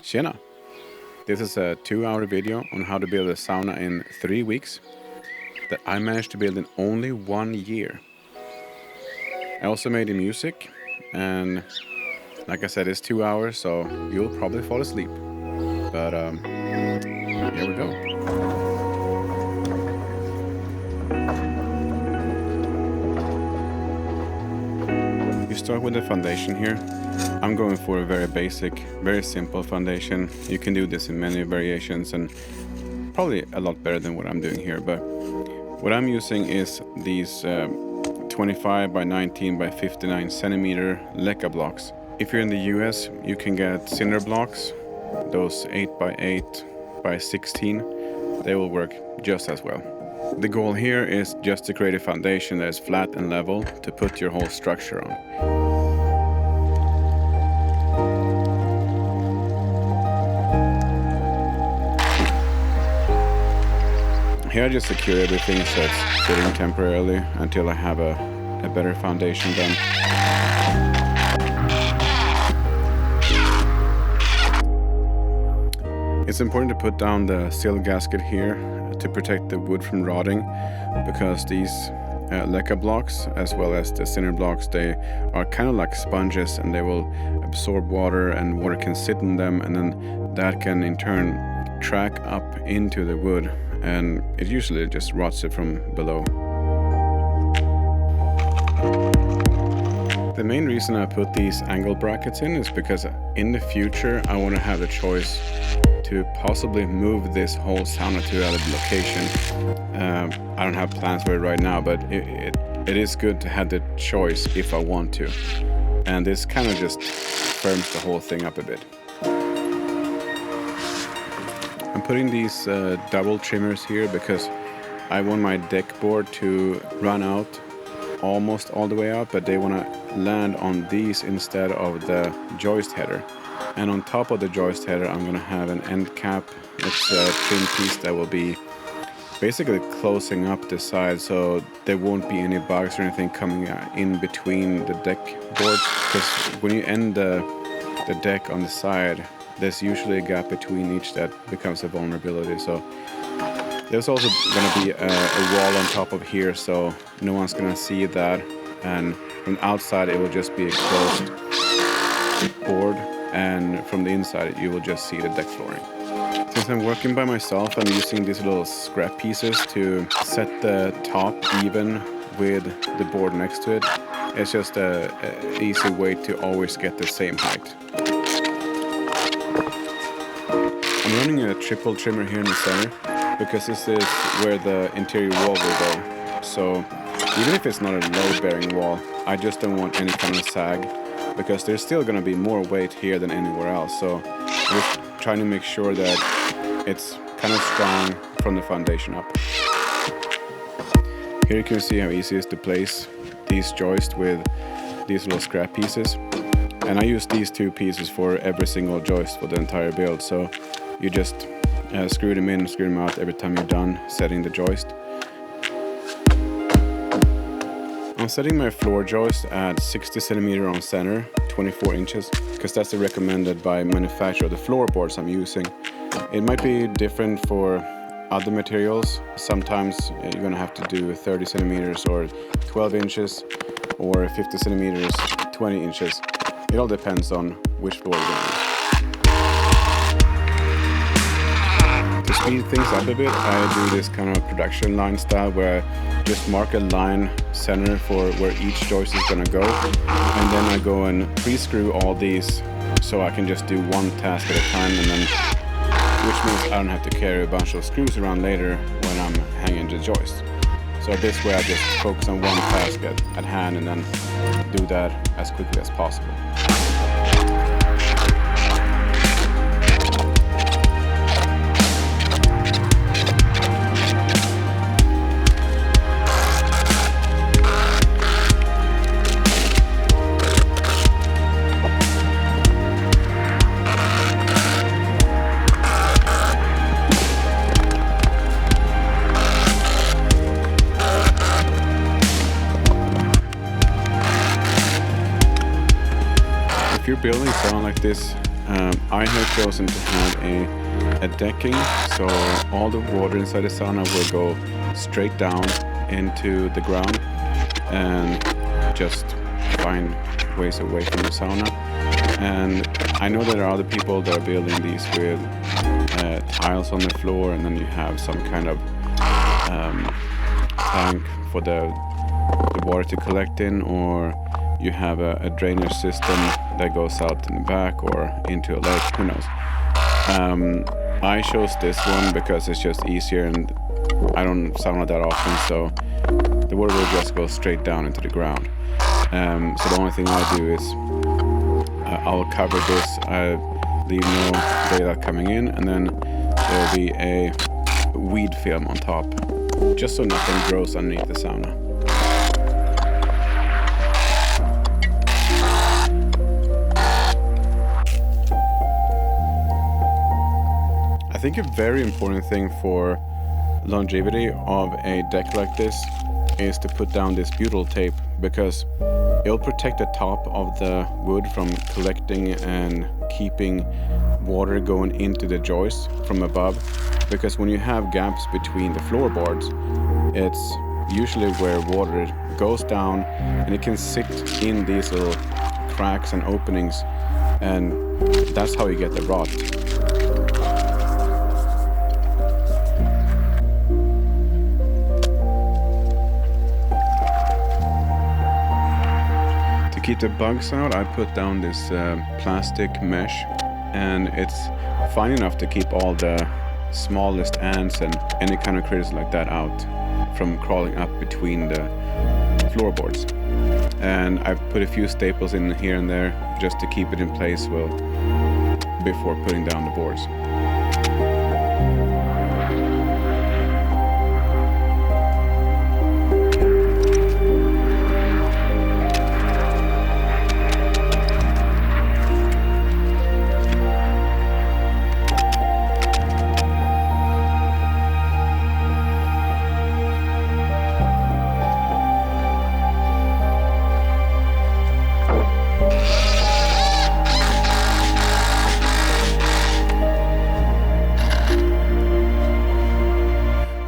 Tjena! This is a 2-hour video on how to build a sauna in 3 weeks that I managed to build in only 1 year. I also made the music, and like I said, it's 2 hours, so you'll probably fall asleep. But here we go. You start with the foundation here. I'm going for a very basic, very simple foundation. You can do this in many variations and probably a lot better than what I'm doing here. But what I'm using is these 25 by 19 by 59 centimeter leca blocks. If you're in the US, you can get cinder blocks, those 8 by 8 by 16. They will work just as well. The goal here is just to create a foundation that is flat and level to put your whole structure on. Here I just secure everything so it's sitting temporarily until I have a better foundation done. It's important to put down the sill gasket here to protect the wood from rotting, because these leca blocks as well as the cinder blocks, they are kind of like sponges and they will absorb water, and water can sit in them, and then that can in turn track up into the wood, and it usually just rots it from below. The main reason I put these angle brackets in is because in the future I want to have the choice to possibly move this whole sauna to another location. I don't have plans for it right now, but it is good to have the choice if I want to. And this kind of just firms the whole thing up a bit. I'm putting these double trimmers here because I want my deck board to run out almost all the way out, but they want to land on these instead of the joist header. And on top of the joist header, I'm going to have an end cap. It's a thin piece that will be basically closing up the side, so there won't be any bugs or anything coming in between the deck board. Because when you end the deck on the side, there's usually a gap between each that becomes a vulnerability. So there's also going to be a wall on top of here, so no one's going to see that. And from the outside, it will just be a closed board. And from the inside you will just see the deck flooring. Since I'm working by myself, I'm using these little scrap pieces to set the top even with the board next to it. It's just an easy way to always get the same height. I'm running a triple trimmer here in the center because this is where the interior wall will go. So even if it's not a load-bearing wall, I just don't want any kind of sag, because there's still going to be more weight here than anywhere else. So I'm just trying to make sure that it's kind of strong from the foundation up. Here you can see how easy it is to place these joists with these little scrap pieces. And I use these 2 pieces for every single joist for the entire build. So you just screw them in and screw them out every time you're done setting the joist. I'm setting my floor joist at 60 centimeter on center, 24 inches, because that's the recommended by manufacturer of the floorboards I'm using. It might be different for other materials. Sometimes you're going to have to do 30 centimeters or 12 inches or 50 centimeters, 20 inches. It all depends on which floor you're going to use. To speed things up a bit, I do this kind of production line style where I just mark a line center for where each joist is going to go, and then I go and pre-screw all these so I can just do one task at a time, and then which means I don't have to carry a bunch of screws around later when I'm hanging the joist. So this way I just focus on one task at hand and then do that as quickly as possible. If you're building sauna like this I have chosen to have a decking, so all the water inside the sauna will go straight down into the ground and just find ways away from the sauna. And I know that there are other people that are building these with tiles on the floor, and then you have some kind of tank for the water to collect in, or you have a drainage system that goes out in the back or into a lake, who knows. I chose this one because it's just easier and I don't sauna that often, so the water will just go straight down into the ground. So the only thing I do is I'll cover this, I leave no daylight coming in, and then there'll be a weed film on top, just so nothing grows underneath the sauna. I think a very important thing for longevity of a deck like this is to put down this butyl tape, because it'll protect the top of the wood from collecting and keeping water going into the joists from above. Because when you have gaps between the floorboards, it's usually where water goes down and it can sit in these little cracks and openings, and that's how you get the rot. To keep the bugs out, I put down this plastic mesh, and it's fine enough to keep all the smallest ants and any kind of critters like that out from crawling up between the floorboards. And I've put a few staples in here and there just to keep it in place before putting down the boards.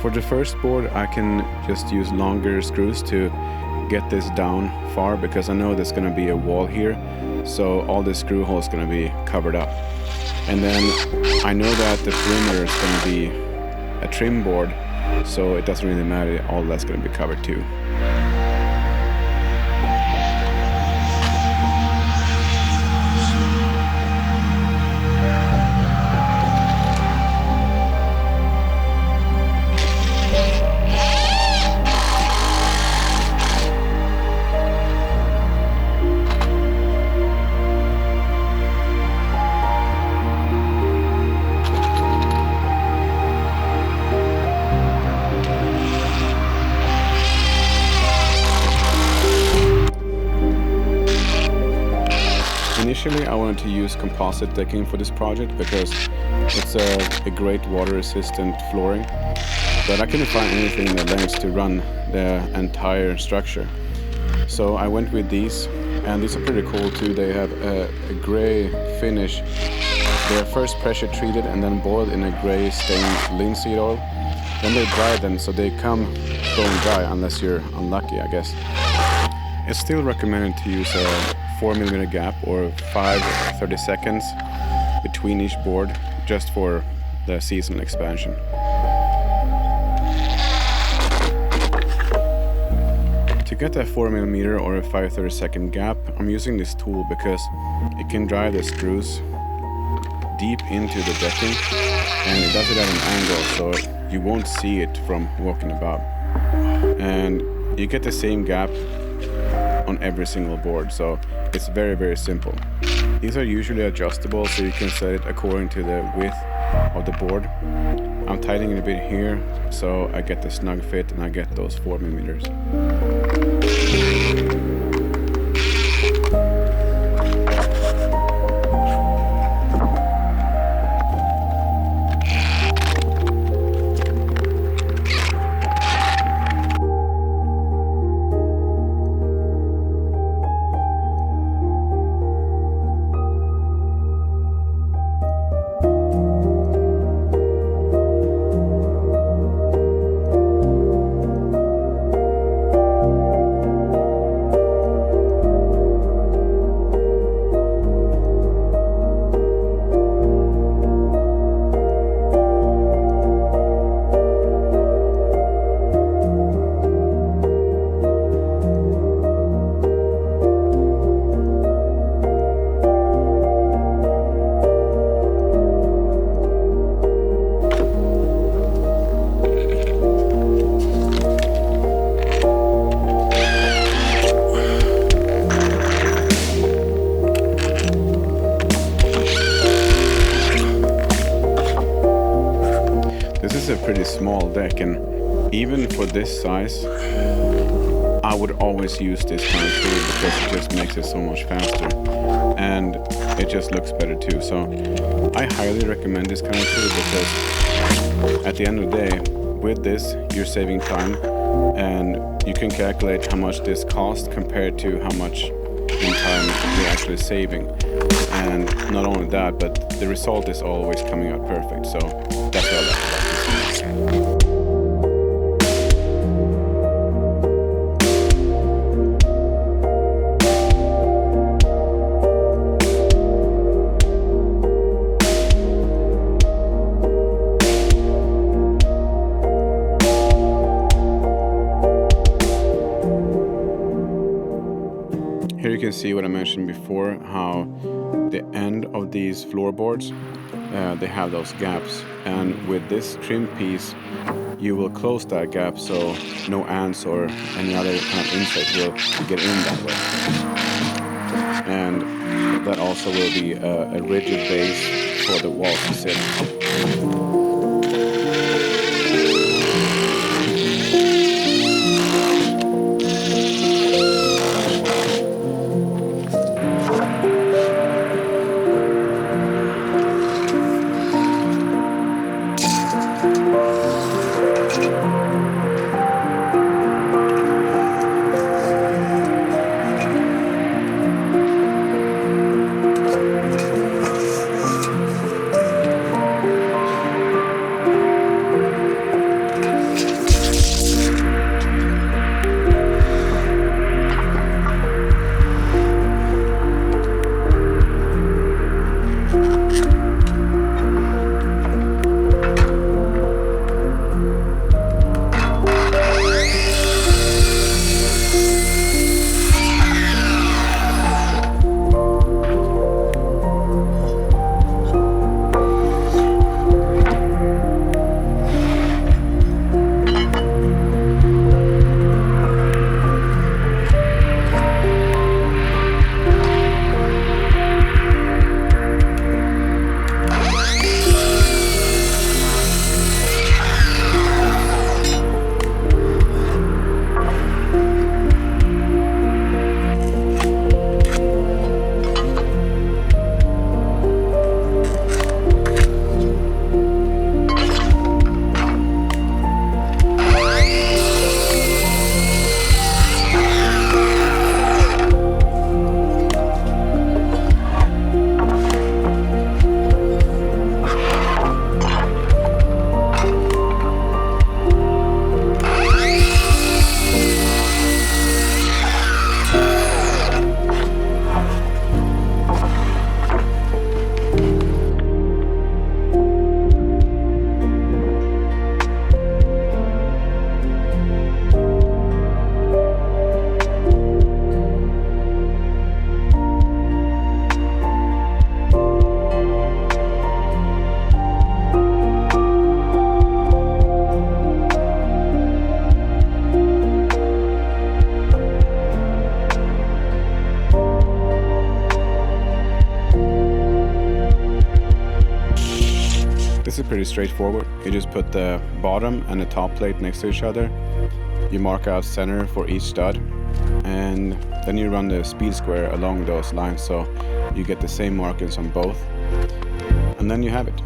For the first board, I can just use longer screws to get this down far, because I know there's going to be a wall here, so all the screw holes going to be covered up. And then I know that the perimeter is going to be a trim board, so it doesn't really matter, all that's going to be covered too. Initially, I wanted to use composite decking for this project because it's a great water-resistant flooring, but I couldn't find anything in the lengths to run the entire structure. So I went with these, and these are pretty cool too. They have a gray finish. They are first pressure treated and then boiled in a gray stained linseed oil. Then they dry them, so they come bone dry unless you're unlucky, I guess. It's still recommended to use a 4mm gap or 5-30 seconds between each board, just for the seasonal expansion. To get that 4mm or a 5-30 second gap, I'm using this tool because it can drive the screws deep into the decking, and it does it at an angle so you won't see it from walking about. And you get the same gap on every single board, so it's very, very simple. These are usually adjustable, so you can set it according to the width of the board. I'm tightening it a bit here so I get the snug fit and I get those 4mm. a pretty small deck, and even for this size, I would always use this kind of tool because it just makes it so much faster, and it just looks better too. So I highly recommend this kind of tool because at the end of the day, with this, you're saving time, and you can calculate how much this costs compared to how much in time you're actually saving. And not only that, but the result is always coming out perfect. So that's what I like about this. Here you can see what I mentioned before, how the end of these floorboards, they have those gaps, and with this trim piece you will close that gap so no ants or any other kind of insect will get in that way. And that also will be a rigid base for the walls to sit on. This is pretty straightforward. You just put the bottom and the top plate next to each other. You mark out center for each stud, and then you run the speed square along those lines so you get the same markings on both, and then you have it.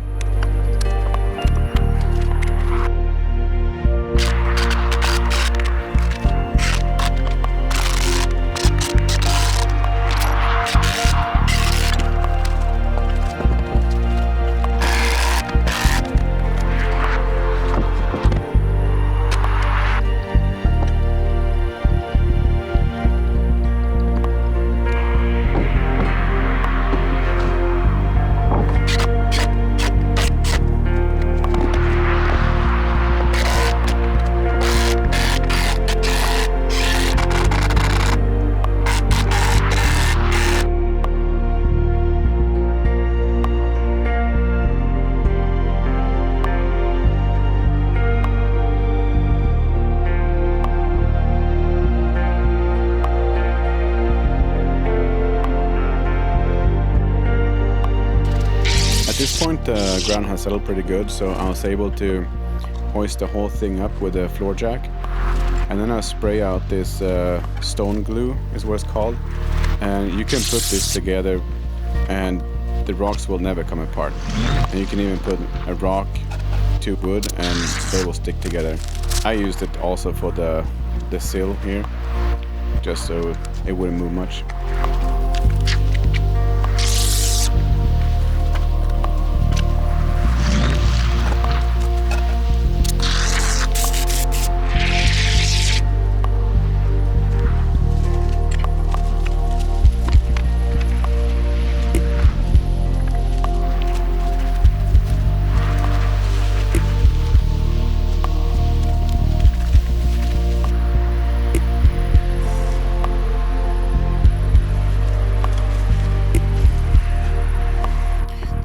At this point the ground has settled pretty good, so I was able to hoist the whole thing up with a floor jack, and then I spray out this stone glue, is what it's called, and you can put this together and the rocks will never come apart. And you can even put a rock to wood and they will stick together. I used it also for the sill here, just so it wouldn't move much.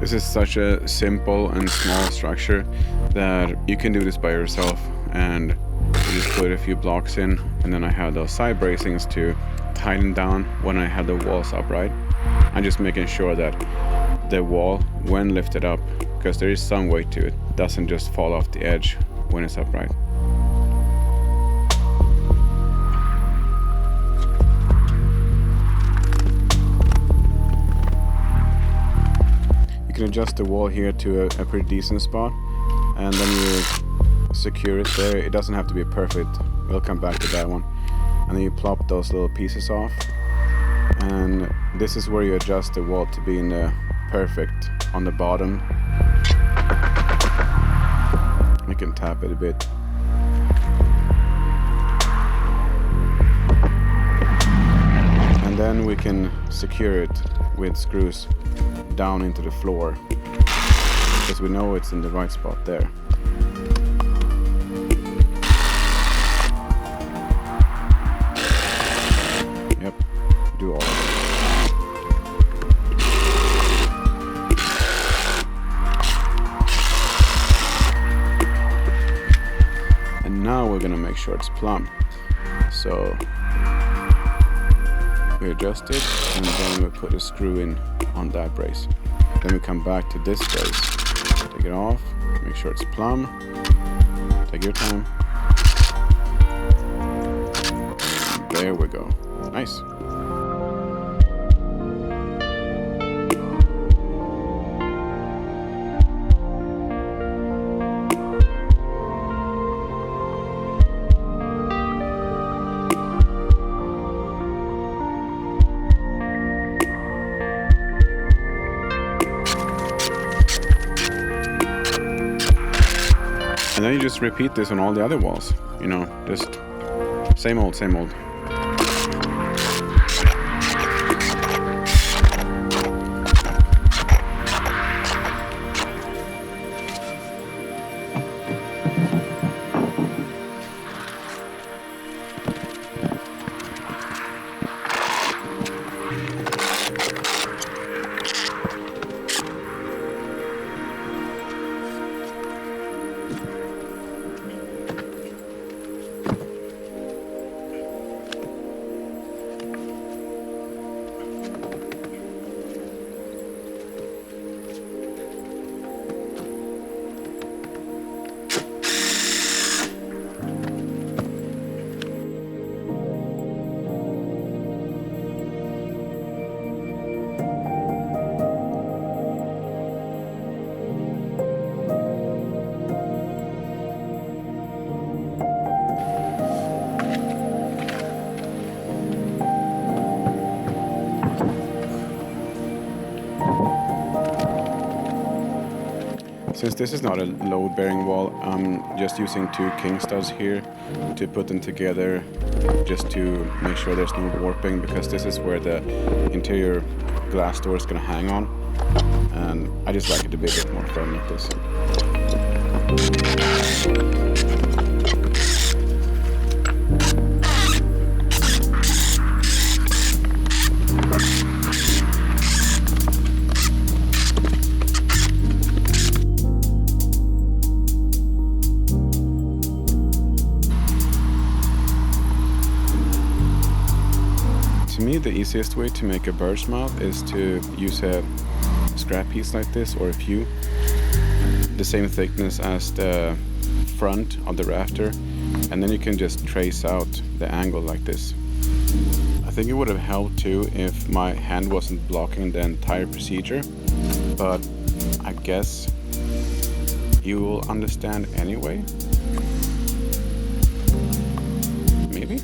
This is such a simple and small structure that you can do this by yourself, and you just put a few blocks in, and then I have those side bracings to tighten down when I have the walls upright. I'm just making sure that the wall, when lifted up, because there is some weight to it, doesn't just fall off the edge when it's upright. You can adjust the wall here to a pretty decent spot, and then you secure it there. It doesn't have to be perfect, we'll come back to that one. And then you plop those little pieces off, and this is where you adjust the wall to be in the perfect on the bottom. You can tap it a bit. And then we can secure it with screws down into the floor, because we know it's in the right spot there. Yep, do all of it. And now we're gonna make sure it's plumb. So we adjust it, and then we put a screw in on that brace. Then we come back to this brace, take it off, make sure it's plumb, take your time. There we go, nice. And then you just repeat this on all the other walls, you know, just same old, same old. Since this is not a load-bearing wall, I'm just using 2 king studs here to put them together, just to make sure there's no warping, because this is where the interior glass door is going to hang on, and I just like it to be a bit more firm like this. To me, the easiest way to make a bird's mouth is to use a scrap piece like this, or a few, the same thickness as the front of the rafter, and then you can just trace out the angle like this. I think it would have helped too if my hand wasn't blocking the entire procedure, but I guess you will understand anyway. Maybe?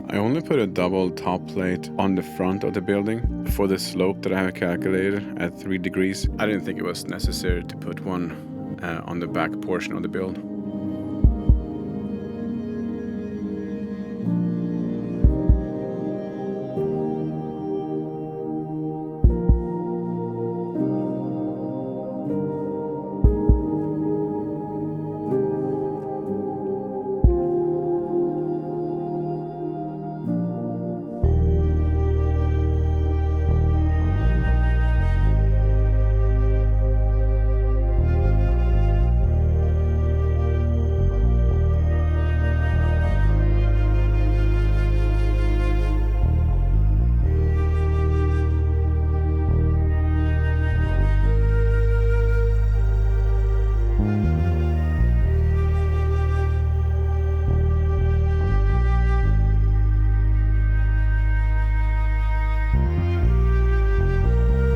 I only put a double top plate on the front of the building for the slope that I have calculated at 3 degrees. I didn't think it was necessary to put one on the back portion of the build.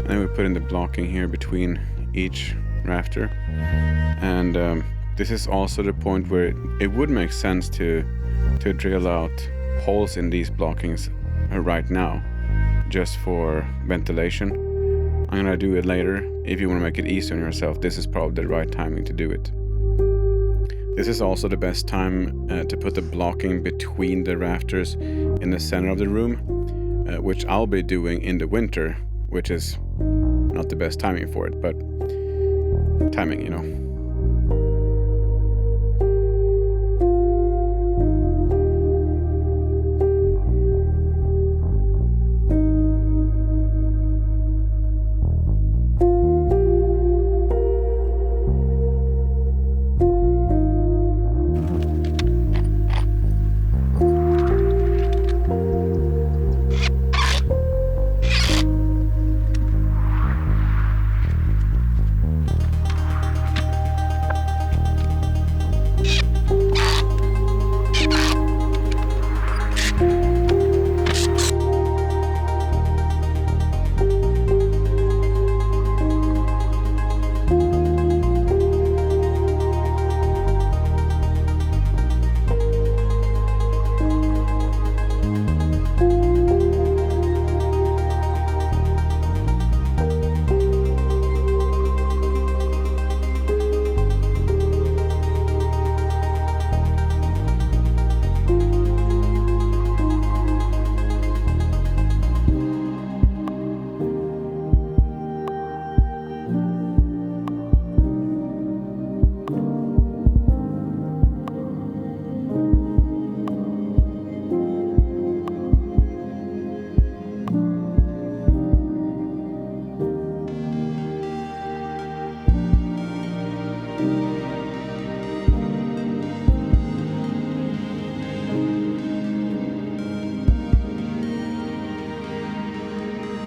And we put in the blocking here between each rafter. And this is also the point where it would make sense to drill out holes in these blockings right now, just for ventilation. I'm gonna do it later. If you want to make it easy on yourself, this is probably the right timing to do it. This is also the best time to put the blocking between the rafters in the center of the room, which I'll be doing in the winter, which is not the best timing for it, but timing, you know.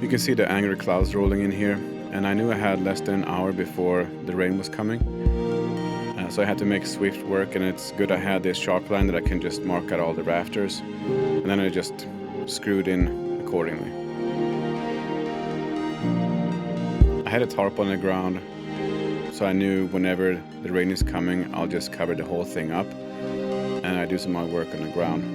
You can see the angry clouds rolling in here, and I knew I had less than an hour before the rain was coming. So I had to make swift work, and it's good I had this chalk line that I can just mark out all the rafters, and then I just screwed in accordingly. I had a tarp on the ground, so I knew whenever the rain is coming, I'll just cover the whole thing up, and I do some more work on the ground.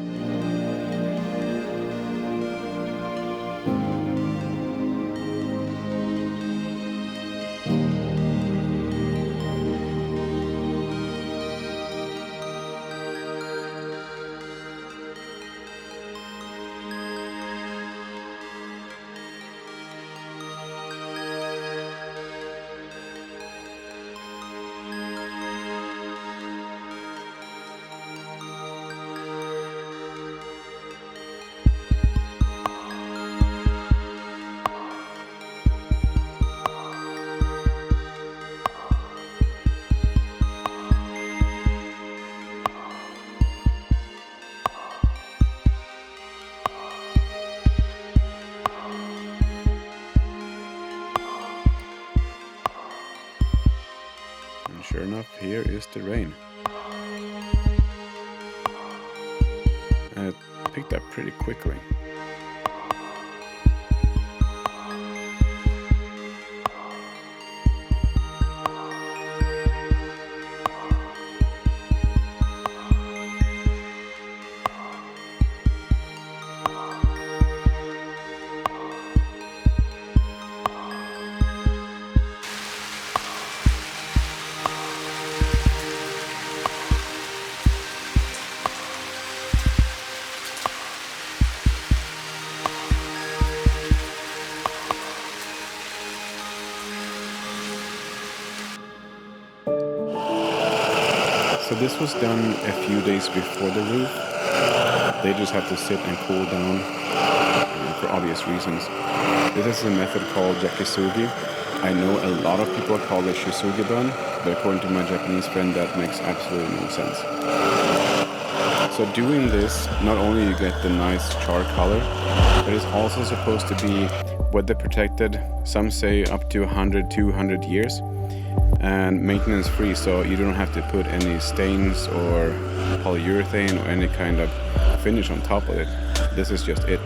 sure enough, here is the rain. And it picked up pretty quickly. So this was done a few days before the roof. They just have to sit and cool down for obvious reasons. This is a method called yakisugi. I know a lot of people call it shisugi bun, but according to my Japanese friend, that makes absolutely no sense. So doing this, not only you get the nice char color, but it's also supposed to be weather protected, some say up to 100, 200 years, and maintenance free, so you don't have to put any stains or polyurethane or any kind of finish on top of it. This is just it.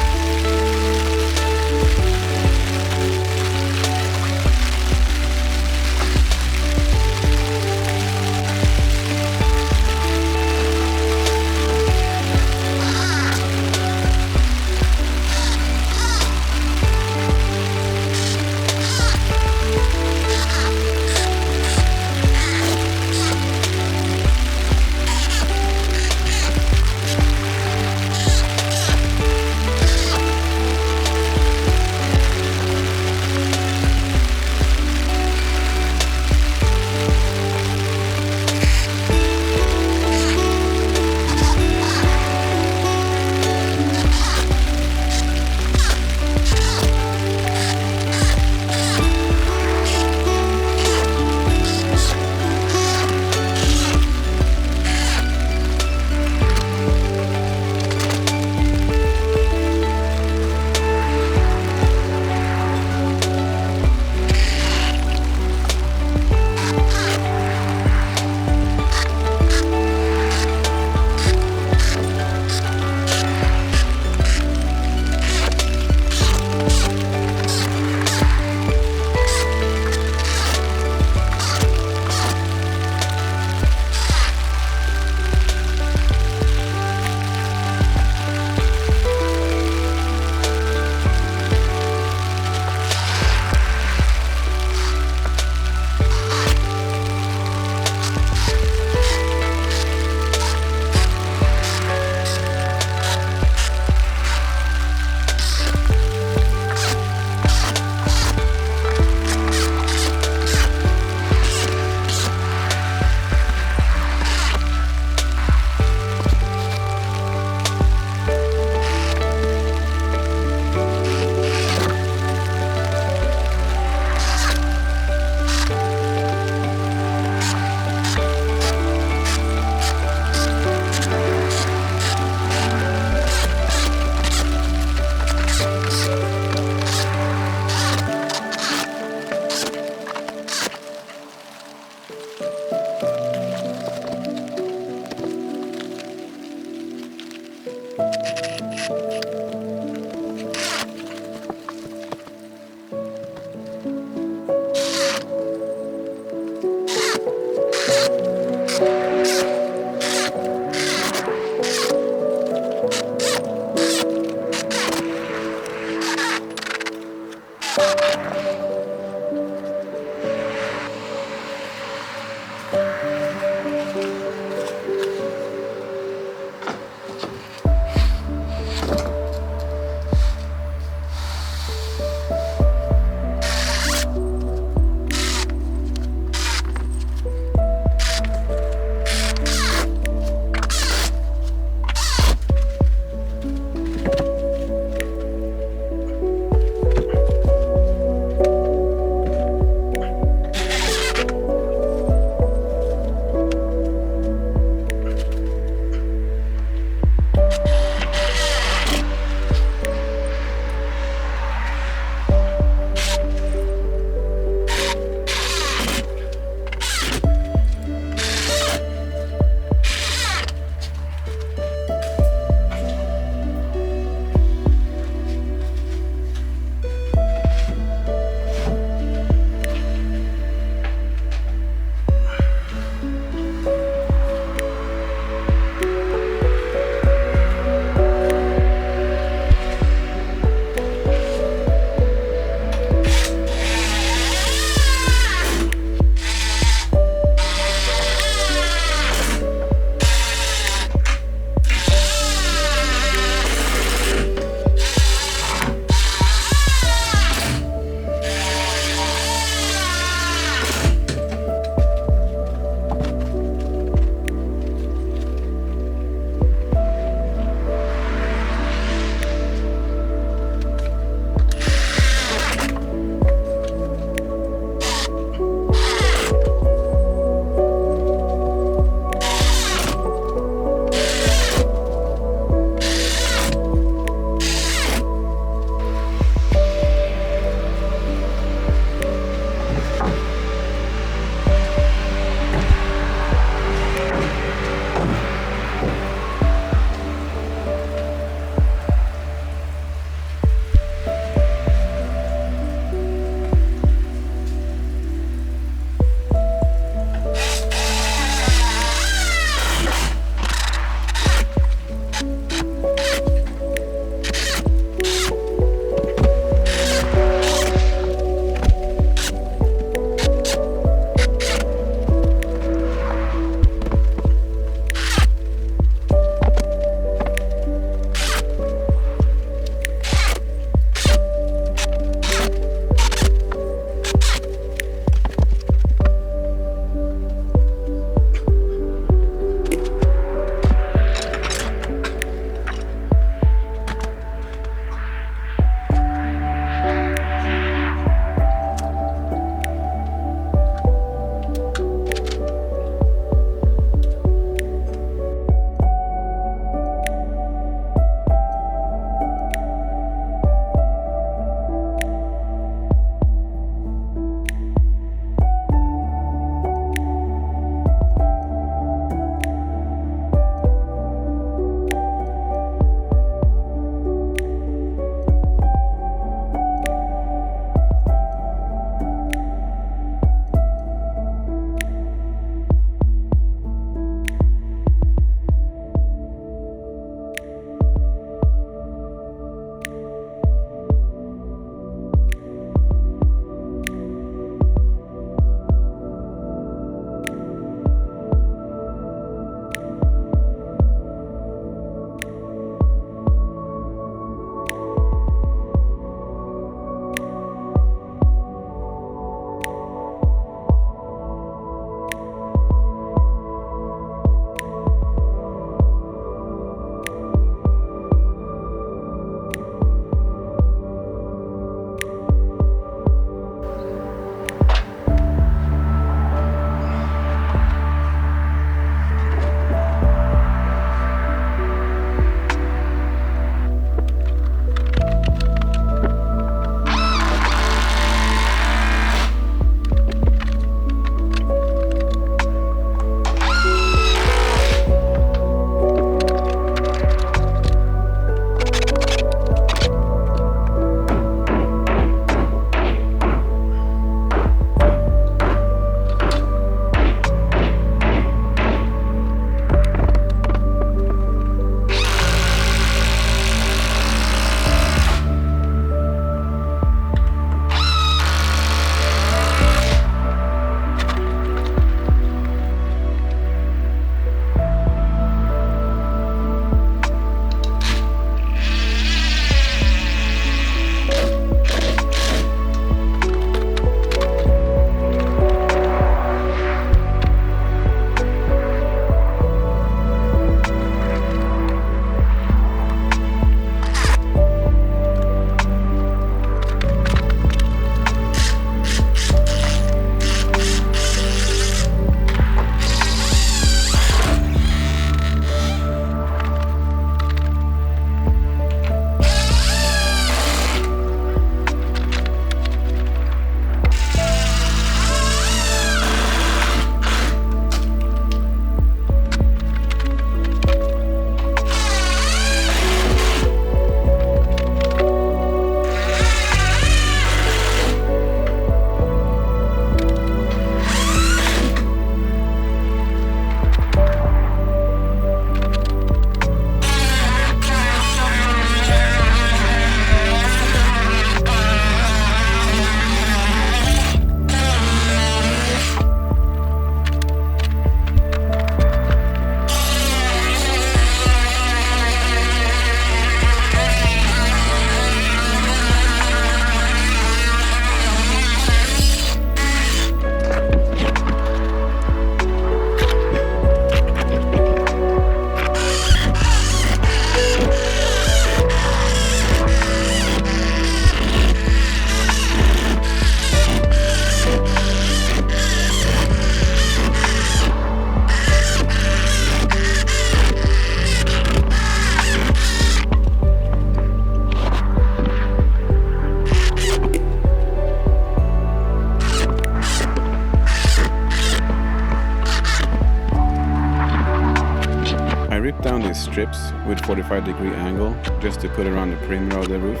down these strips with 45-degree angle just to put around the perimeter of the roof.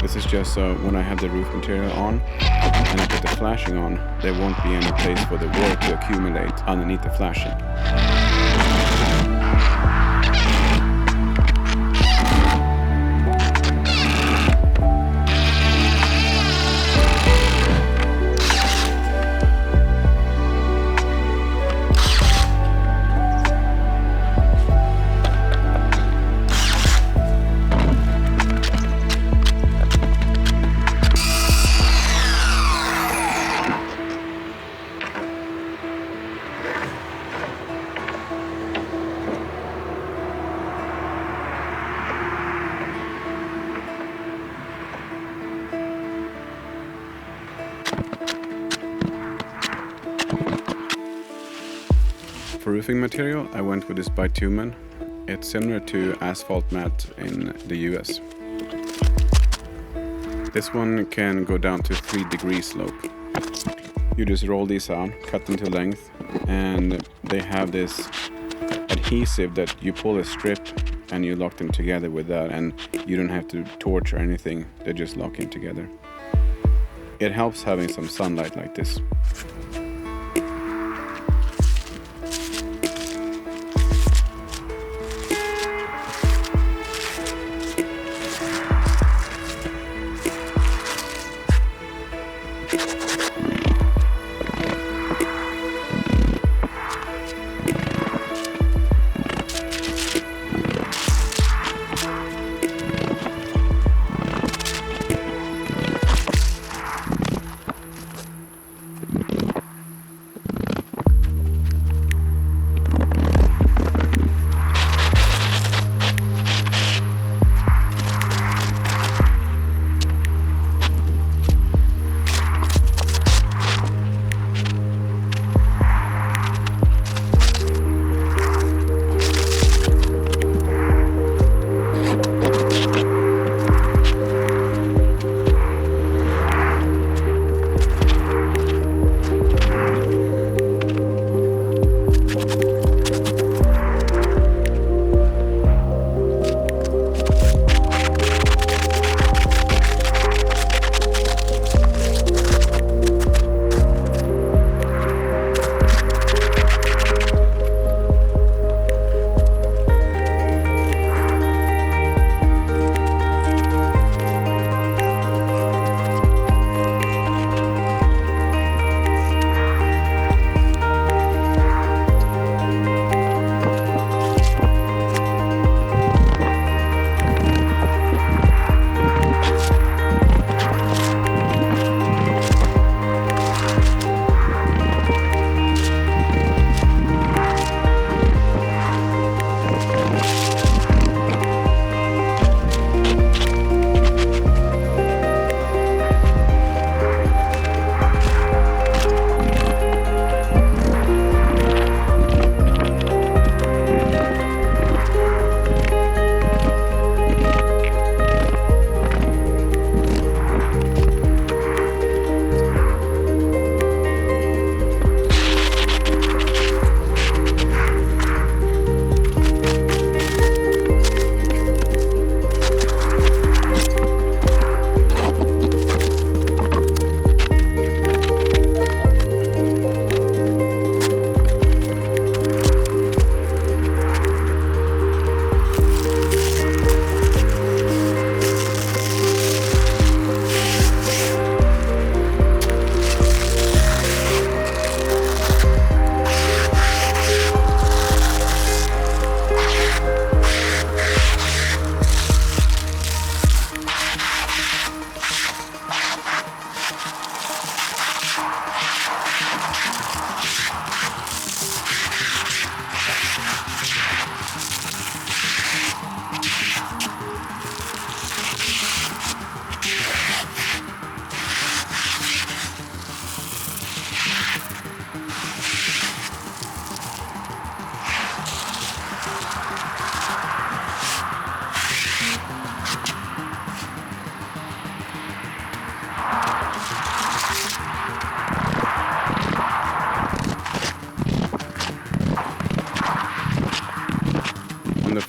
This is just so when I have the roof material on and I put the flashing on, there won't be any place for the water to accumulate underneath the flashing. For roofing material, I went with this bitumen. It's similar to asphalt mat in the US. This one can go down to 3-degree slope. You just roll these out, cut them to length, and they have this adhesive that you pull a strip and you lock them together with that, and you don't have to torch or anything, they just lock in together. It helps having some sunlight like this.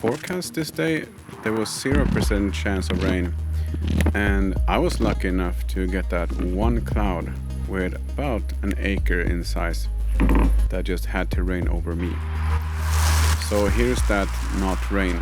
forecast this day, there was 0% chance of rain. And I was lucky enough to get that one cloud with about an acre in size that just had to rain over me. So here's that not rain.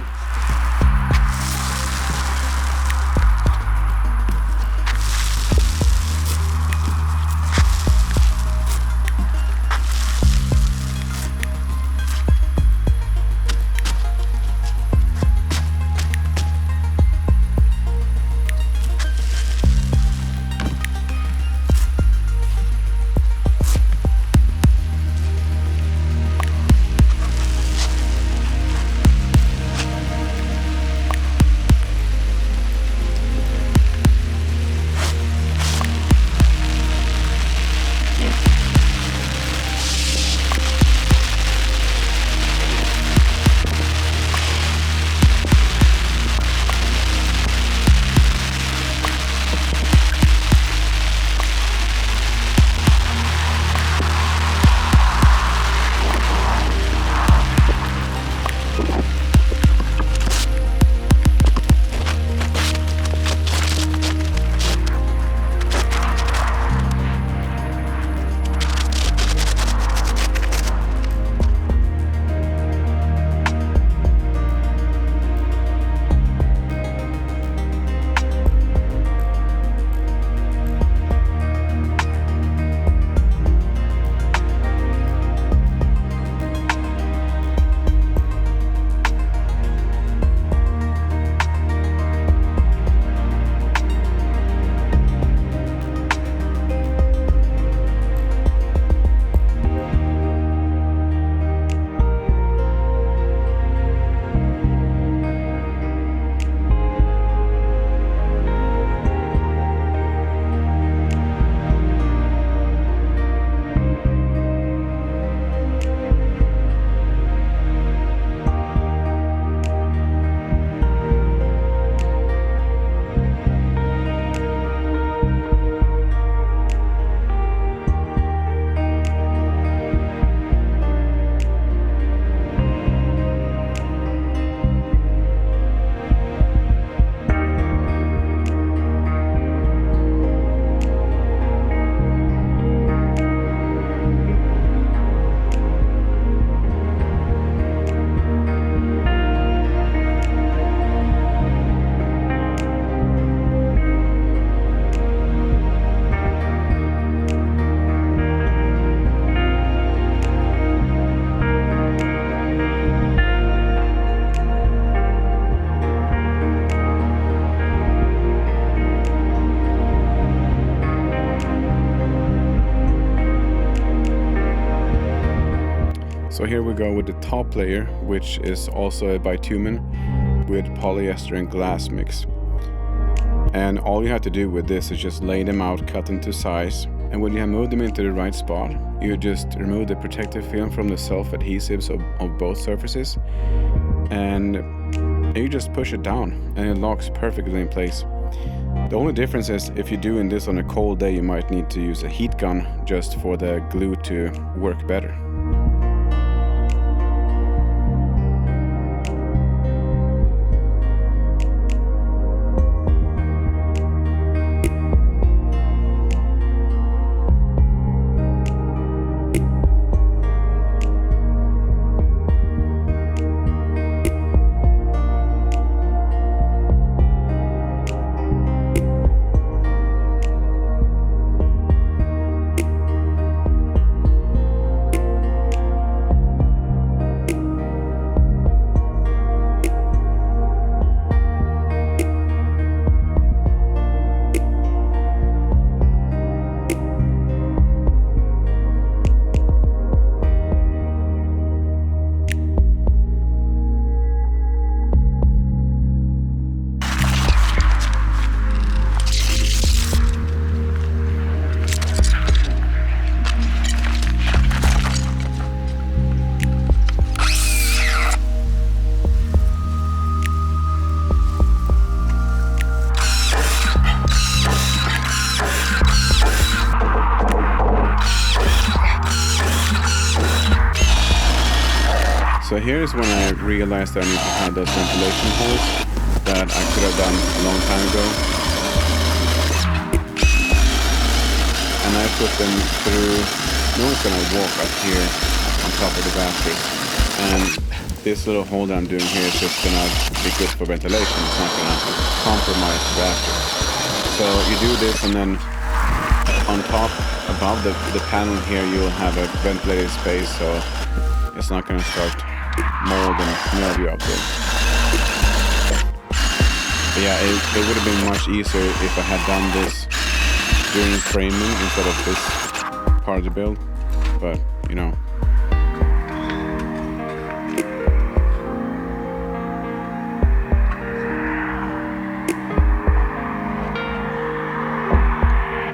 So here we go with the top layer, which is also a bitumen with polyester and glass mix. And all you have to do with this is just lay them out, cut them to size. And when you have moved them into the right spot, you just remove the protective film from the self-adhesives of both surfaces. And you just push it down and it locks perfectly in place. The only difference is if you're doing this on a cold day, you might need to use a heat gun just for the glue to work better. So here's when I realized that I need to have those ventilation holes that I could have done a long time ago. And I put them through, no one's gonna walk up here on top of the battery. And this little hole that I'm doing here is just gonna be good for ventilation. It's not gonna compromise the battery. So you do this, and then on top, above the panel here, you'll have a ventilated space, so it's not gonna start mold and mildew up there. But yeah, it would have been much easier if I had done this during framing instead of this part of the build, but you know.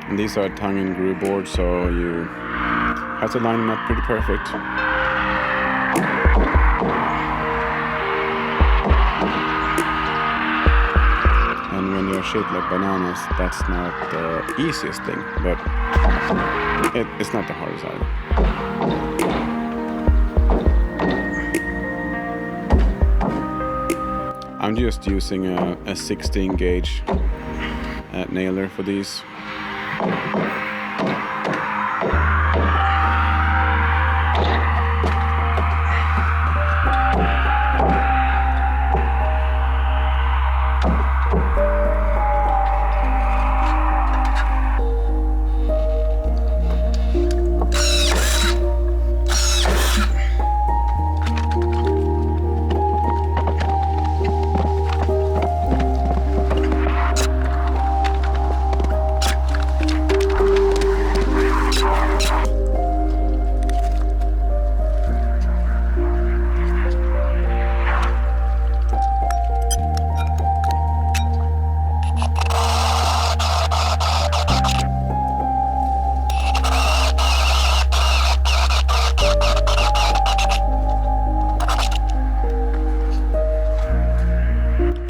And these are tongue and groove boards, so you have to line them up pretty perfect. And when they're shaped like bananas, that's not the easiest thing, but it's not the hardest either. I'm just using a 16 gauge nailer for these.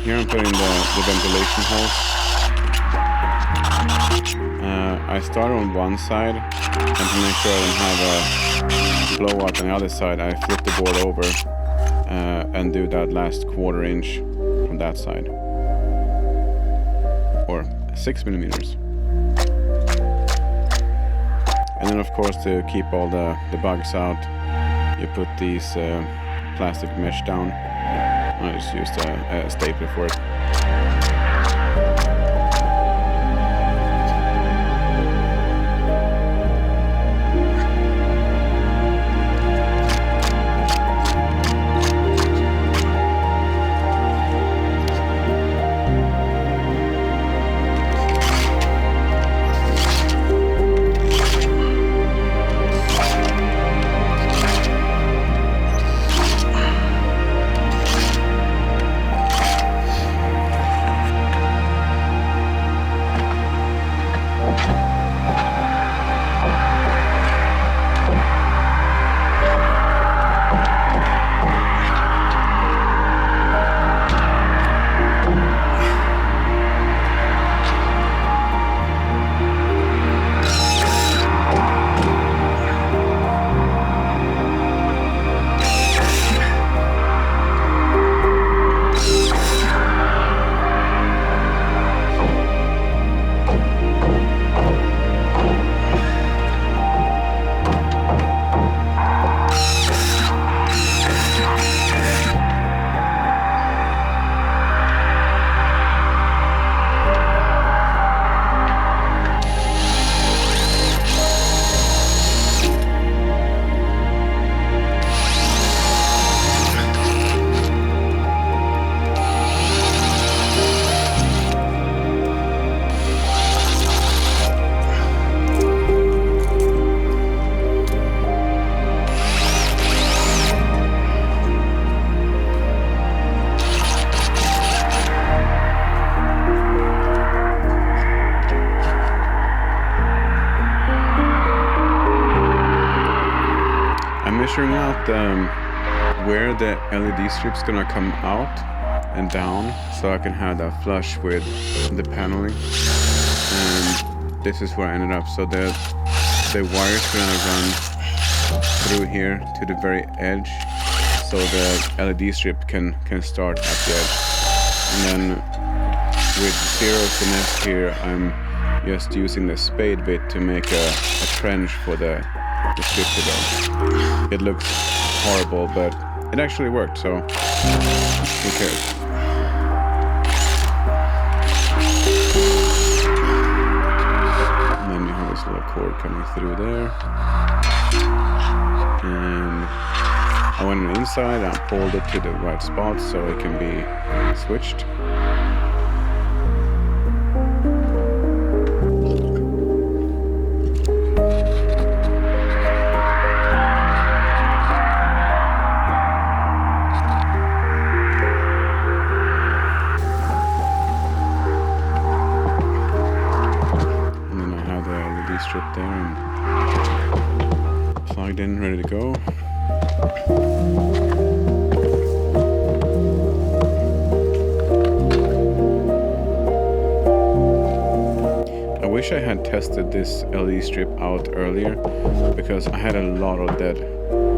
Here I'm putting the ventilation holes. I start on one side, and to make sure I don't have a blowout on the other side, I flip the board over and do that last 1/4 inch from that side, or 6 millimeters. And then of course, to keep all the bugs out, you put these plastic mesh down. I just used a stapler for it. Measuring out where the LED strip's gonna come out and down, so I can have that flush with the paneling. And this is where I ended up. So the wire's gonna run through here to the very edge, so the LED strip can start at the edge. And then with 0 finesse here, I'm just using the spade bit to make a trench for the strip to go. It looks horrible, but it actually worked, so who cares? And then you have this little cord coming through there. And I went on the inside and pulled it to the right spot so it can be switched. Strip there and plugged in, ready to go. I wish I had tested this LED strip out earlier because I had a lot of dead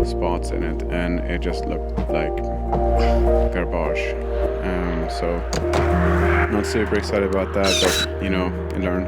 spots in it and it just looked like garbage. So not super excited about that, but you know, you learn.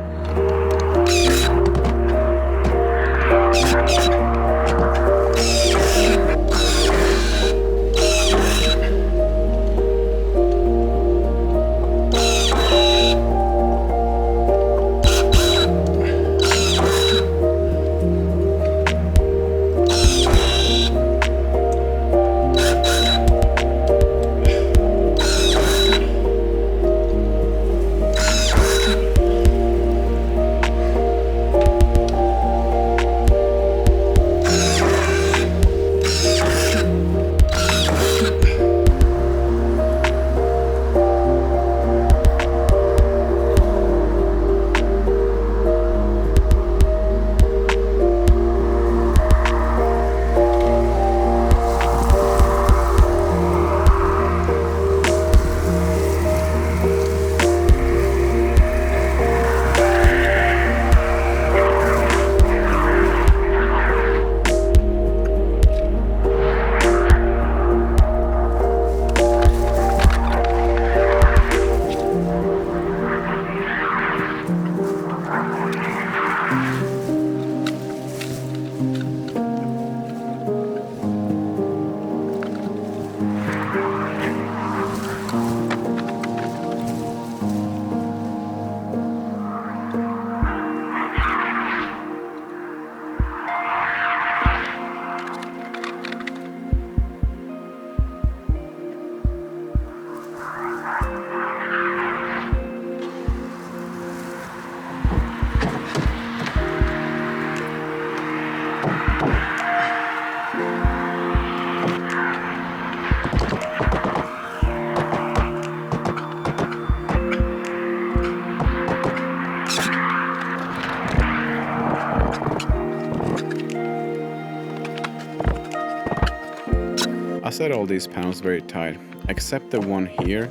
I set all these panels very tight, except the one here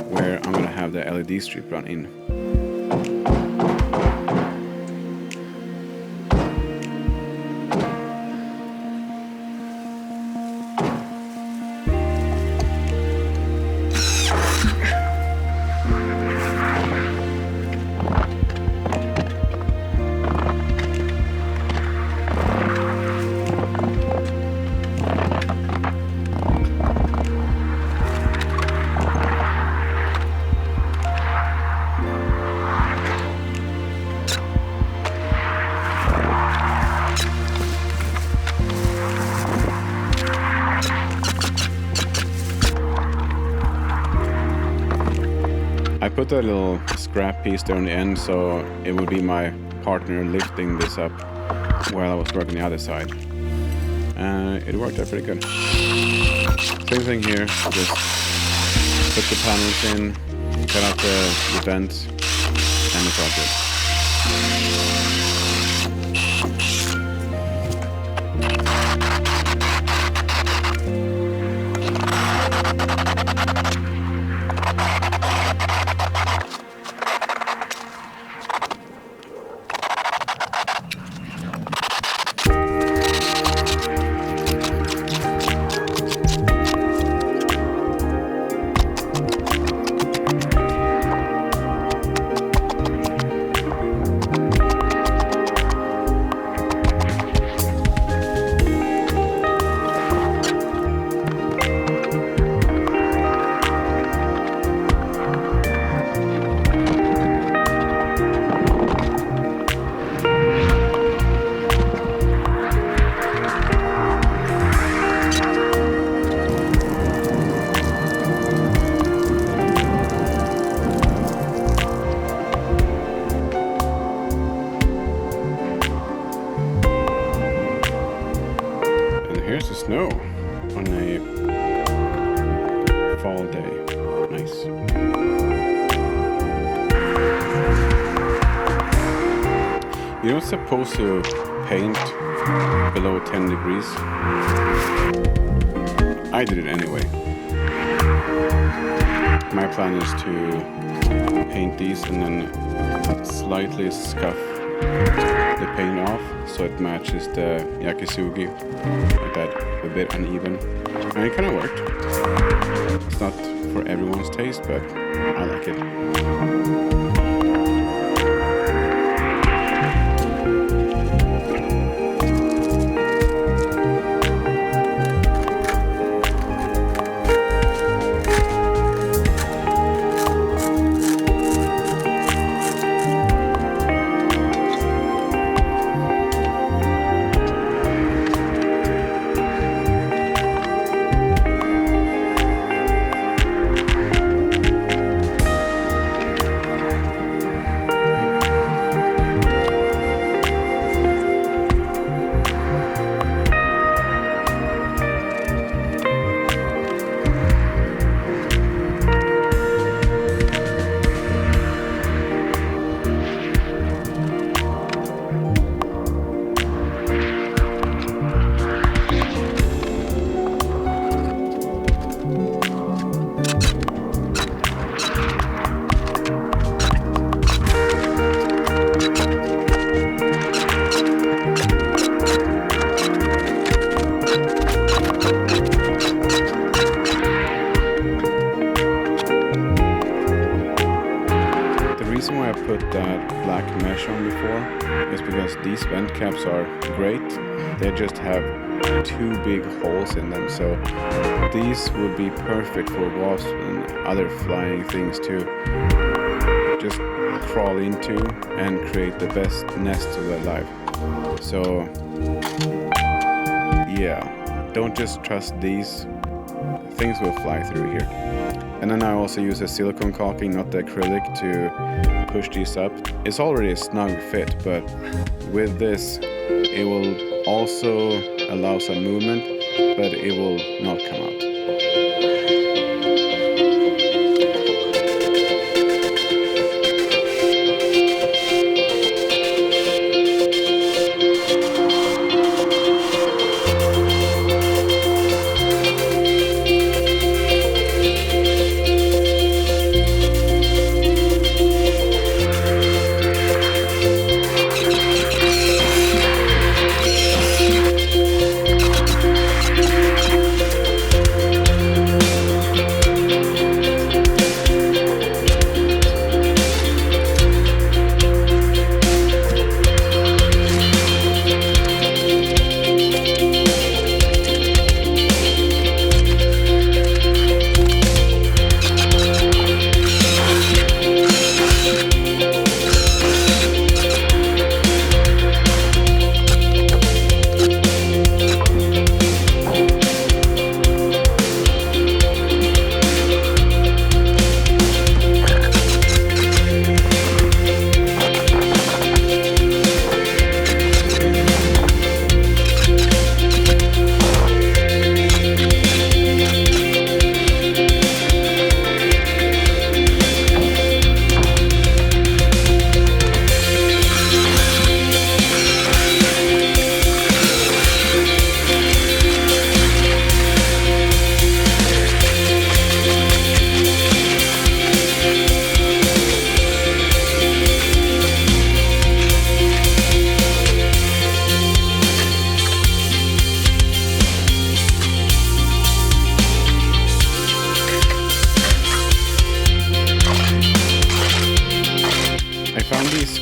where I'm gonna have the LED strip run in. I put a little scrap piece there on the end, so it would be my partner lifting this up while I was working the other side. It worked out pretty good. Same thing here, just put the panels in, cut out the vents, and it's all good. There's the snow on a fall day. Nice. You're not supposed to paint below 10 degrees. I did it anyway. My plan is to paint these and then slightly scuff the paint off so it matches the yakisugi, like that, a bit uneven. And it kind of worked. It's not for everyone's taste, but I like it. The reason why I put that black mesh on before is because these vent caps are great. They just have 2 big holes in them, so these would be perfect for wasps and other flying things to just crawl into and create the best nests of their life. So yeah, don't just trust these. Things will fly through here. And then I also use a silicone caulking, not the acrylic, to push these up. It's already a snug fit, but with this, it will also allow some movement, but it will not come out.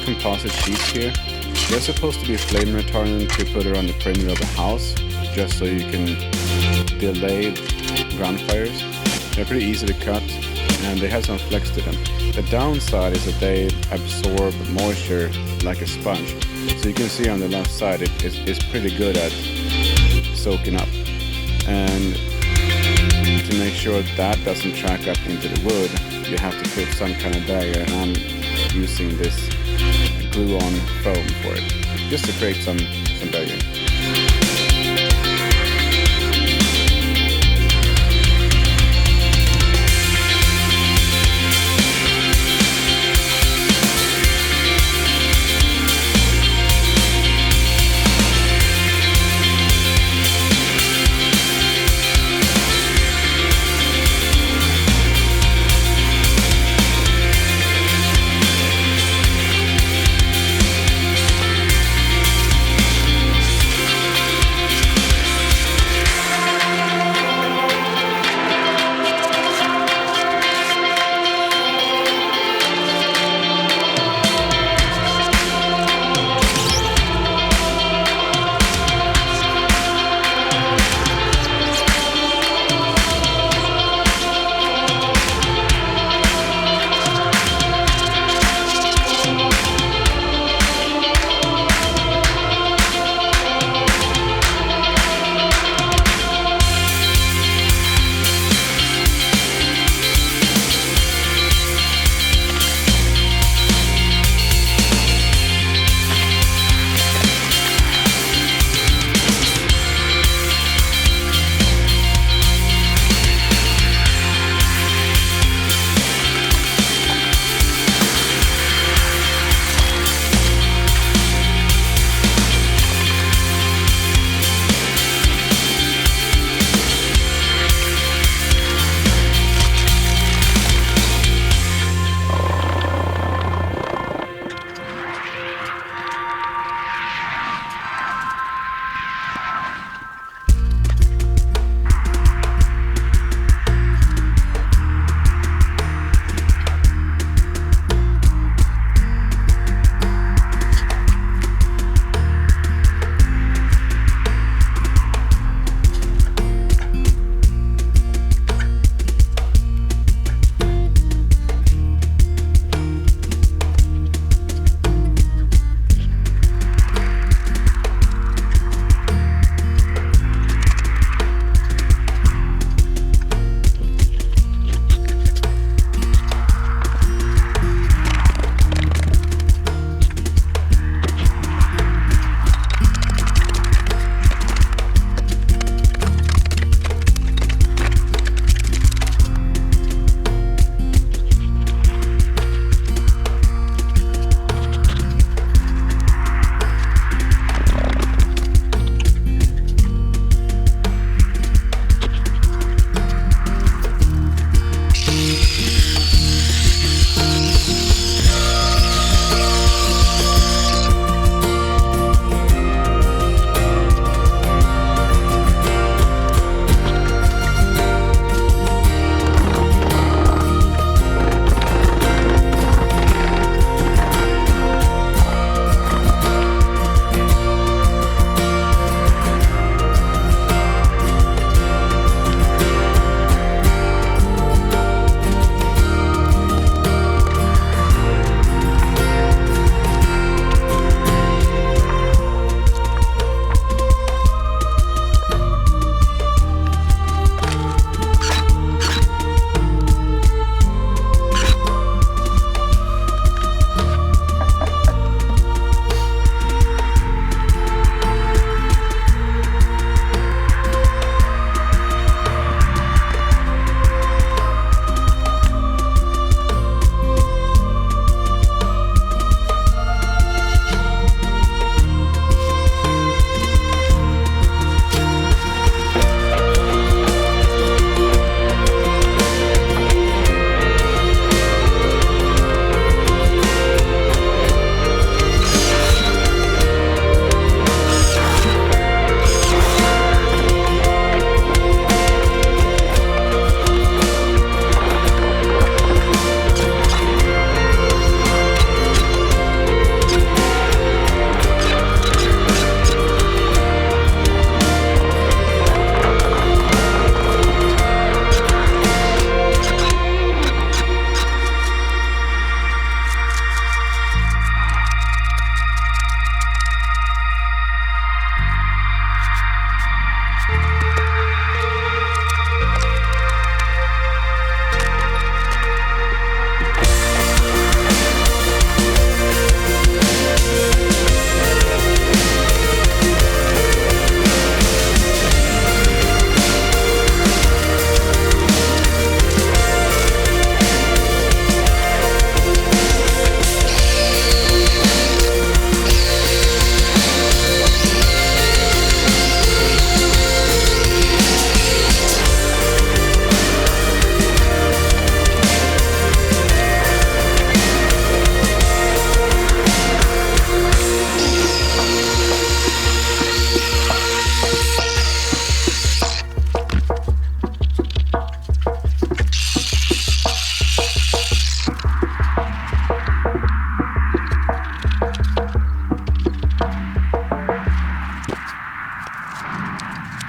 Composite sheets here. They're supposed to be flame retardant to put around the perimeter of the house, just so you can delay ground fires. They're pretty easy to cut, and they have some flex to them. The downside is that they absorb moisture like a sponge. So you can see on the left side, it's pretty good at soaking up. And to make sure that doesn't track up into the wood, you have to put some kind of barrier, and I'm using this glue-on foam for it, just to create some barrier.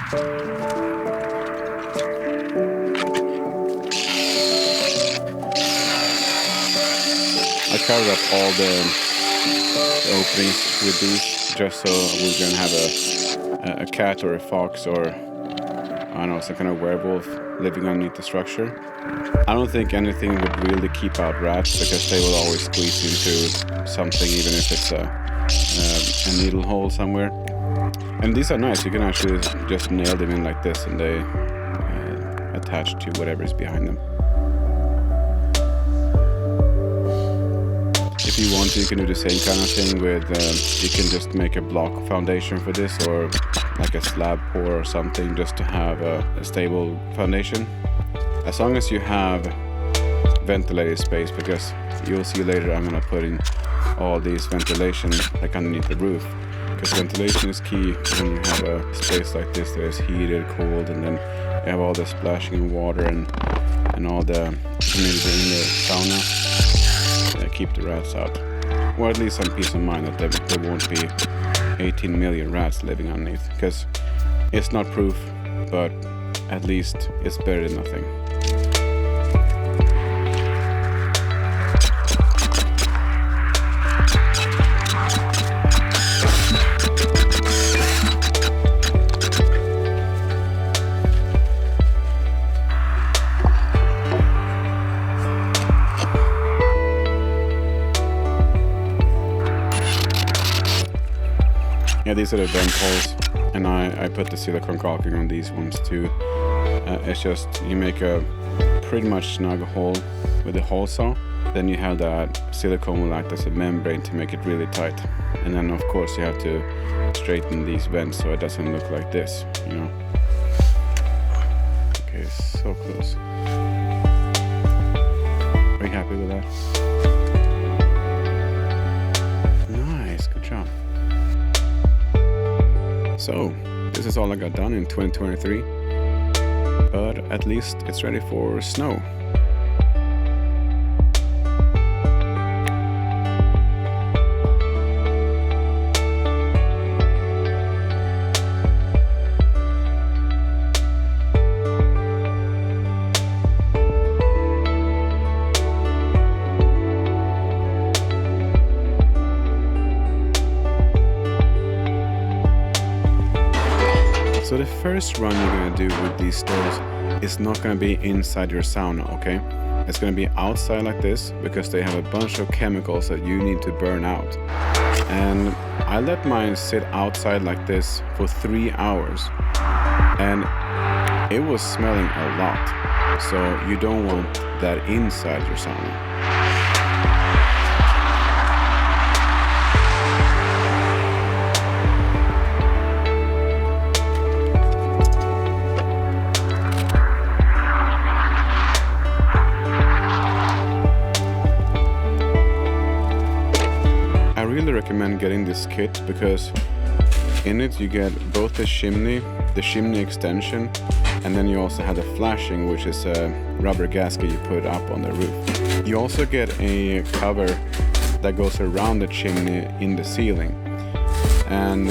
I covered up all the openings with these just so we're gonna have a cat or a fox or I don't know, some kind of werewolf living underneath the structure. I don't think anything would really keep out rats because they will always squeeze into something, even if it's a needle hole somewhere. And these are nice. You can actually just nail them in like this and they attach to whatever is behind them. If you want, you can do the same kind of thing with, you can just make a block foundation for this or like a slab pour or something just to have a stable foundation. As long as you have ventilated space, because you'll see later I'm gonna put in all these ventilation like underneath the roof. Because ventilation is key when you have a space like this that is heated, cold, and then you have all the splashing of water and all the humidity in the sauna. Keep the rats out, or at least some peace of mind that there won't be 18 million rats living underneath, because it's not proof, but at least it's better than nothing. Yeah, these are the vent holes, and I put the silicone caulking on these ones too. It's just, you make a pretty much snug hole with the hole saw, then you have that silicone will act as a membrane to make it really tight. And then of course you have to straighten these vents so it doesn't look like this, you know. Okay, so close. Are you happy with that? Nice, good job. So, this is all I got done in 2023, but at least it's ready for snow. So the first run you're gonna do with these stoves is not gonna be inside your sauna, okay? It's gonna be outside like this because they have a bunch of chemicals that you need to burn out. And I let mine sit outside like this for 3 hours and it was smelling a lot. So you don't want that inside your sauna. I really recommend getting this kit because in it you get both the chimney extension, and then you also have the flashing, which is a rubber gasket you put up on the roof. You also get a cover that goes around the chimney in the ceiling, and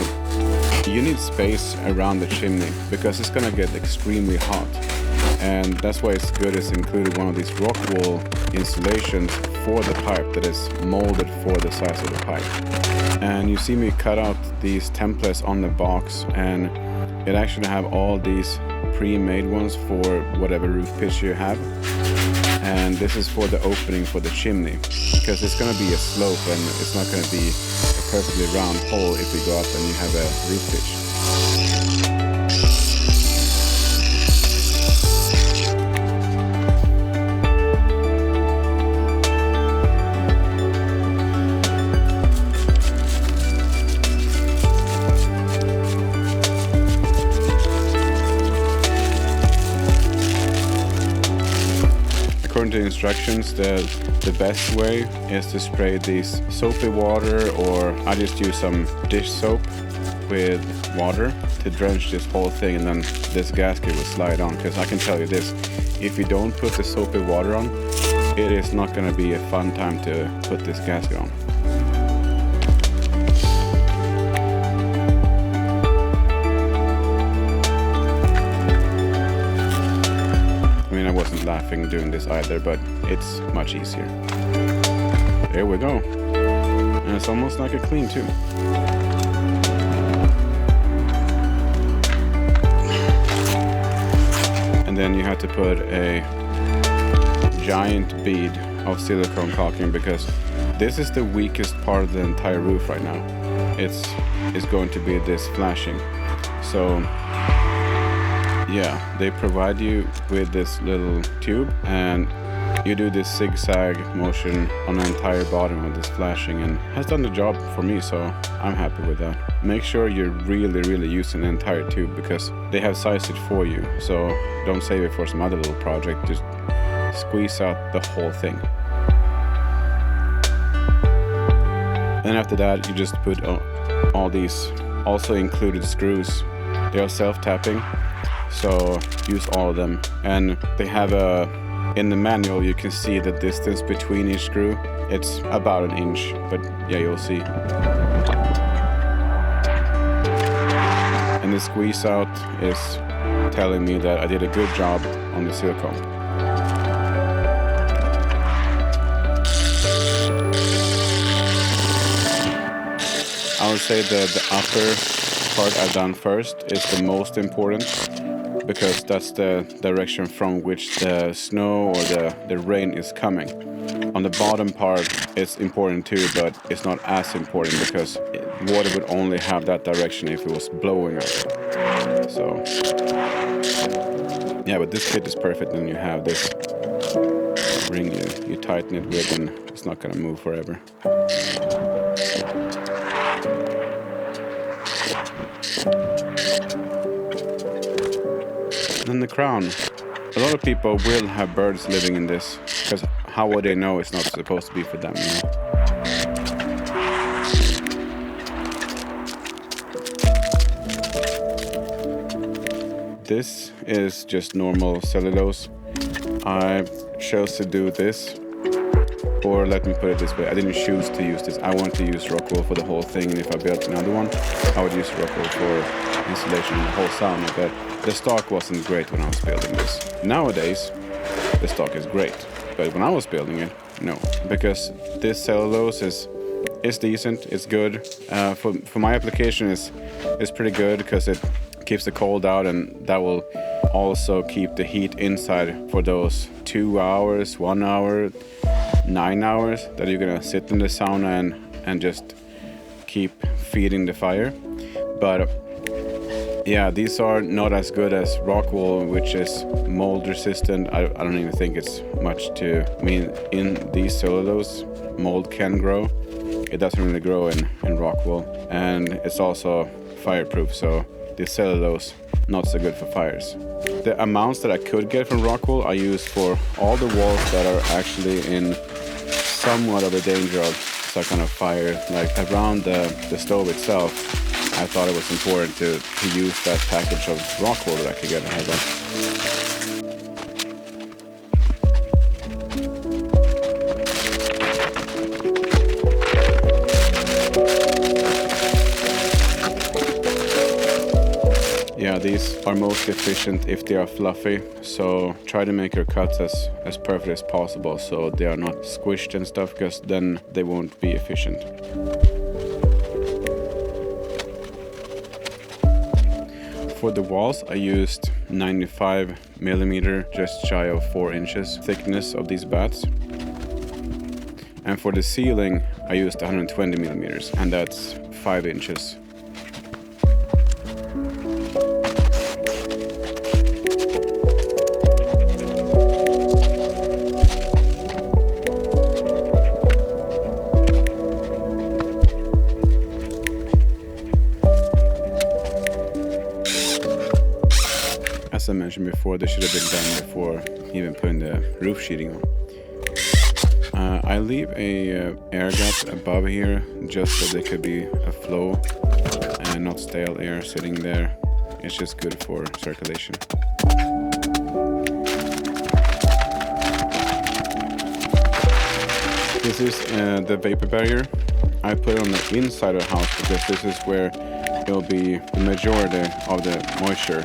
you need space around the chimney because it's gonna get extremely hot. And that's why it's good it's included one of these rock wool insulations for the pipe that is molded for the size of the pipe. And you see me cut out these templates on the box, and it actually have all these pre-made ones for whatever roof pitch you have. And this is for the opening for the chimney, because it's going to be a slope and it's not going to be a perfectly round hole if we go up and you have a roof pitch. According to the instructions, the best way is to spray these soapy water, or I just use some dish soap with water to drench this whole thing, and then this gasket will slide on. Because I can tell you this, if you don't put the soapy water on, it is not going to be a fun time to put this gasket on. laughing doing this either, but it's much easier. There we go. And it's almost like a clean too. And then you have to put a giant bead of silicone caulking, because this is the weakest part of the entire roof right now. It's going to be this flashing. So yeah, they provide you with this little tube, and you do this zigzag motion on the entire bottom of this flashing, and has done the job for me, so I'm happy with that. Make sure you're really using the entire tube, because they have sized it for you, so don't save it for some other little project. Just squeeze out the whole thing. And after that, you just put all these also included screws. They are self-tapping, so use all of them. And they have in the manual you can see the distance between each screw. It's about 1 inch, but yeah, you'll see. And the squeeze out is telling me that I did a good job on the silicone. I would say that the upper part I've done first is the most important, because that's the direction from which the snow or the rain is coming. On the bottom part it's important too, but it's not as important, because water would only have that direction if it was blowing up. So yeah, but this kit is perfect, and you have this ring you tighten it with, and it's not gonna move forever. And the crown. A lot of people will have birds living in this, because how would they know it's not supposed to be for them, you know? This is just normal cellulose. I chose to do this, or let me put it this way, I didn't choose to use this. I wanted to use rock wool for the whole thing, and if I built another one, I would use rock wool for insulation in the whole sauna, but the stock wasn't great when I was building this. Nowadays, the stock is great, but when I was building it, no, because this cellulose is decent, it's good. For my application, it's pretty good, because it keeps the cold out, and that will also keep the heat inside for those 2 hours, 1 hour, 9 hours that you're gonna sit in the sauna and just keep feeding the fire. But yeah, these are not as good as rock wool, which is mold resistant. I don't even think it's much to, I mean, in these cellulose, mold can grow. It doesn't really grow in rock wool. And it's also fireproof, so the cellulose, not so good for fires. The amounts that I could get from rock wool I use for all the walls that are actually in somewhat of a danger of some kind of fire, like around the stove itself. I thought it was important to use that package of rock wool that I could get ahead of. Yeah, these are most efficient if they are fluffy, so try to make your cuts as perfect as possible so they are not squished and stuff, because then they won't be efficient. For the walls, I used 95 millimeter, just shy of 4 inches thickness of these bats. And for the ceiling, I used 120 millimeters, and that's 5 inches. As I mentioned before, this should have been done before even putting the roof sheeting on. I leave a air gap above here just so there could be a flow and not stale air sitting there. It's just good for circulation. This is the vapor barrier. I put it on the inside of the house because this is where it will be the majority of the moisture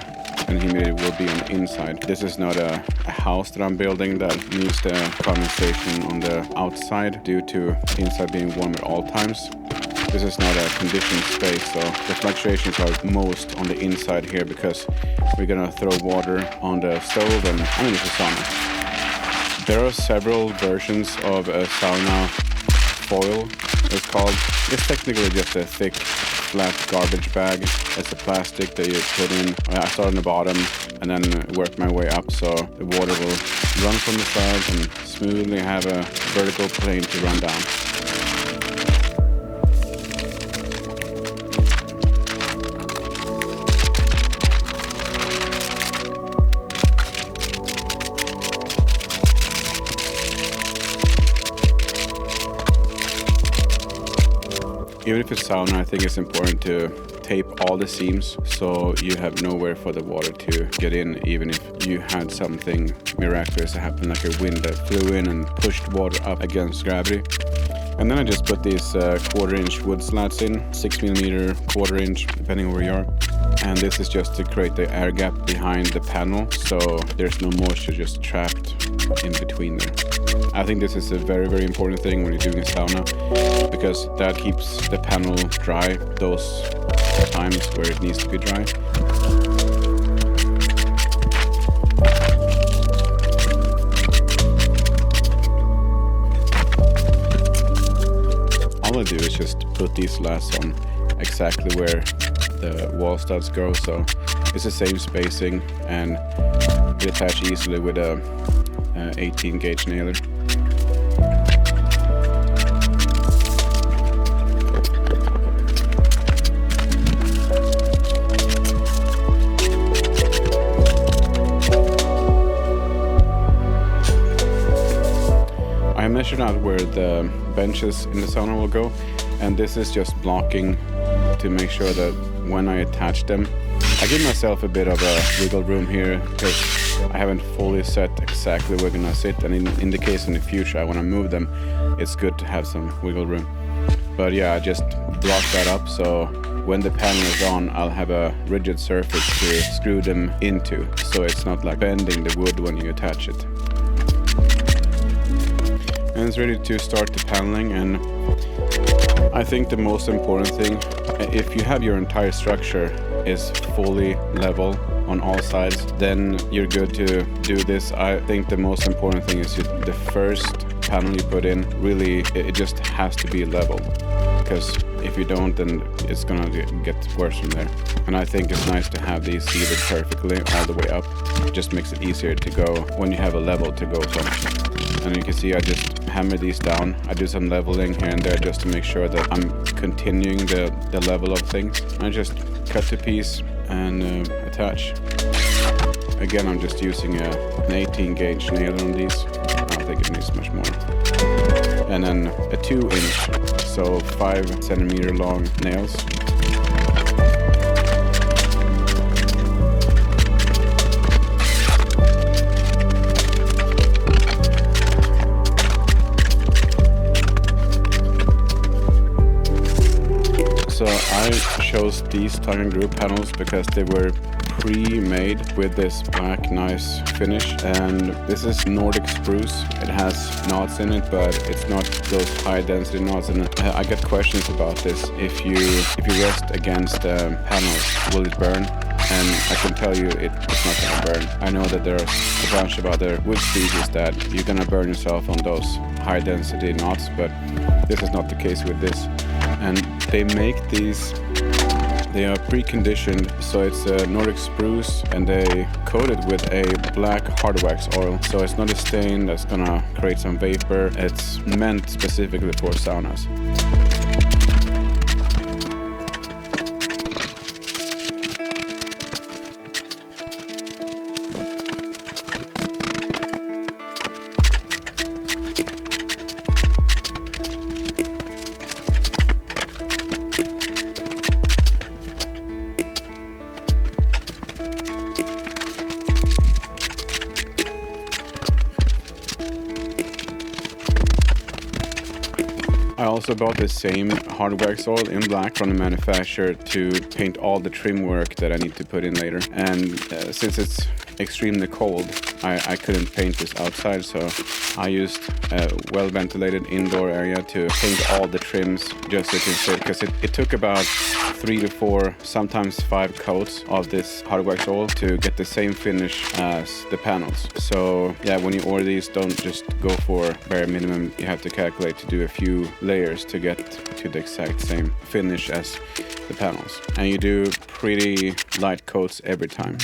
and humidity will be on the inside. This is not a house that I'm building that needs the condensation on the outside due to inside being warm at all times. This is not a conditioned space, so the fluctuations are most on the inside here because we're gonna throw water on the stove and it's a sauna. There are several versions of a sauna foil, it's called. It's technically just a thick, flat garbage bag. It's a plastic that you put in. I start on the bottom and then work my way up so the water will run from the sides and smoothly have a vertical plane to run down. Even if it's sauna, I think it's important to tape all the seams so you have nowhere for the water to get in, even if you had something miraculous that happened, like a wind that flew in and pushed water up against gravity. And then I just put these 1/4-inch wood slats in, 6mm, 1/4-inch, depending on where you are. And this is just to create the air gap behind the panel, so there's no moisture just trapped in between there. I think this is a very, very important thing when you're doing a sauna, because that keeps the panel dry those times where it needs to be dry. All I do is just put these slats on exactly where the wall studs go, so it's the same spacing and it attaches easily with a 18 gauge nailer. I measured out where the benches in the sauna will go, and this is just blocking to make sure that when I attach them, I give myself a bit of a wiggle room here because I haven't fully set exactly where we're gonna sit, and in the case in the future I want to move them, it's good to have some wiggle room. But yeah, I just block that up so when the panel is on, I'll have a rigid surface to screw them into, so it's not like bending the wood when you attach it. And it's ready to start the paneling, and I think the most important thing, if you have your entire structure is fully level on all sides, then you're good to do this. I think the most important thing is the first panel you put in, really, it just has to be level, because if you don't, then it's gonna get worse from there. And I think it's nice to have these seated perfectly all the way up. It just makes it easier to go when you have a level to go from. And you can see I just hammer these down. I do some leveling here and there just to make sure that I'm continuing the level of things. I just cut the piece and attach. Again, I'm just using an 18 gauge nailer on these. I don't think it needs much more. And then a 2-inch, so 5 centimeter long nails. So I chose these tongue and groove panels because they were pre-made with this black nice finish, and this is Nordic spruce. It has knots in it, but it's not those high density knots. And I get questions about this. If you rest against the panels, will it burn? And I can tell you it's not gonna burn. I know that there's a bunch of other wood species that you're gonna burn yourself on those high density knots, but this is not the case with this. And they make these, they are preconditioned, so it's a Nordic spruce and they coat it with a black hard wax oil, so it's not a stain that's gonna create some vapor. It's meant specifically for saunas. I also bought the same hard wax oil in black from the manufacturer to paint all the trim work that I need to put in later. And since it's extremely cold, I couldn't paint this outside, so I used a well-ventilated indoor area to paint all the trims just as it said, because it took about 3 to 4, sometimes 5 coats of this hard wax oil to get the same finish as the panels. So yeah, when you order these, don't just go for bare minimum. You have to calculate to do a few layers to get to the exact same finish as the panels. And you do pretty light coats every time.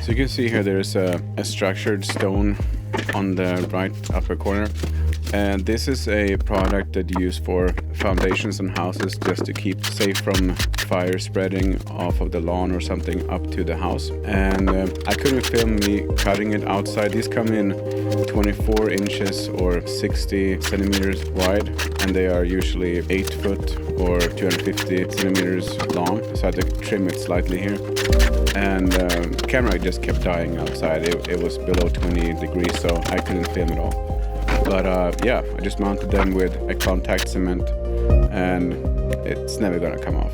So you can see here there's a structured stone on the right upper corner. And this is a product that you use for foundations on houses just to keep safe from fire spreading off of the lawn or something up to the house. And I couldn't film me cutting it outside. These come in 24 inches or 60 centimeters wide, and they are usually 8 foot or 250 centimeters long. So I had to trim it slightly here. And the camera just kept dying outside. It was below 20 degrees, so I couldn't film it all. But yeah, I just mounted them with a contact cement, and it's never gonna come off.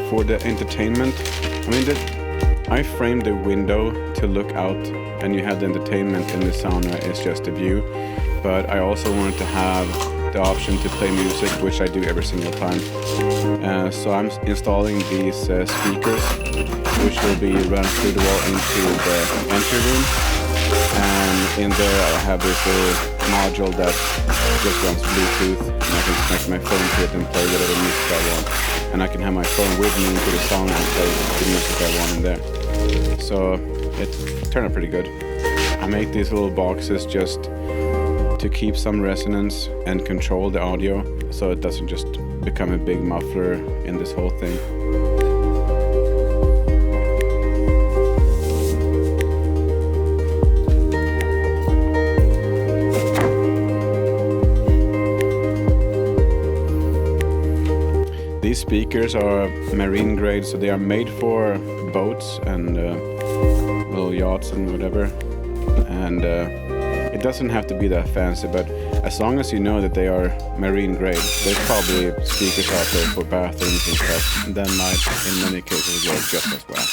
For the entertainment, I framed the window to look out, and you had the entertainment in the sauna is just a view. But I also wanted to have the option to play music, which I do every single time. So I'm installing these speakers, which will be run through the wall into the entry room. And in there I have this little module that just runs Bluetooth, and I can connect my phone to it and play whatever music I want. And I can have my phone with me into the sauna and play the music I want in there. So it turned out pretty good. I make these little boxes just to keep some resonance and control the audio, so it doesn't just become a big muffler in this whole thing. These speakers are marine grade, so they are made for boats and little yachts and whatever. And it doesn't have to be that fancy, but as long as you know that they are marine grade, there's probably speakers out there for bathrooms and stuff, and that might in many cases work just as well.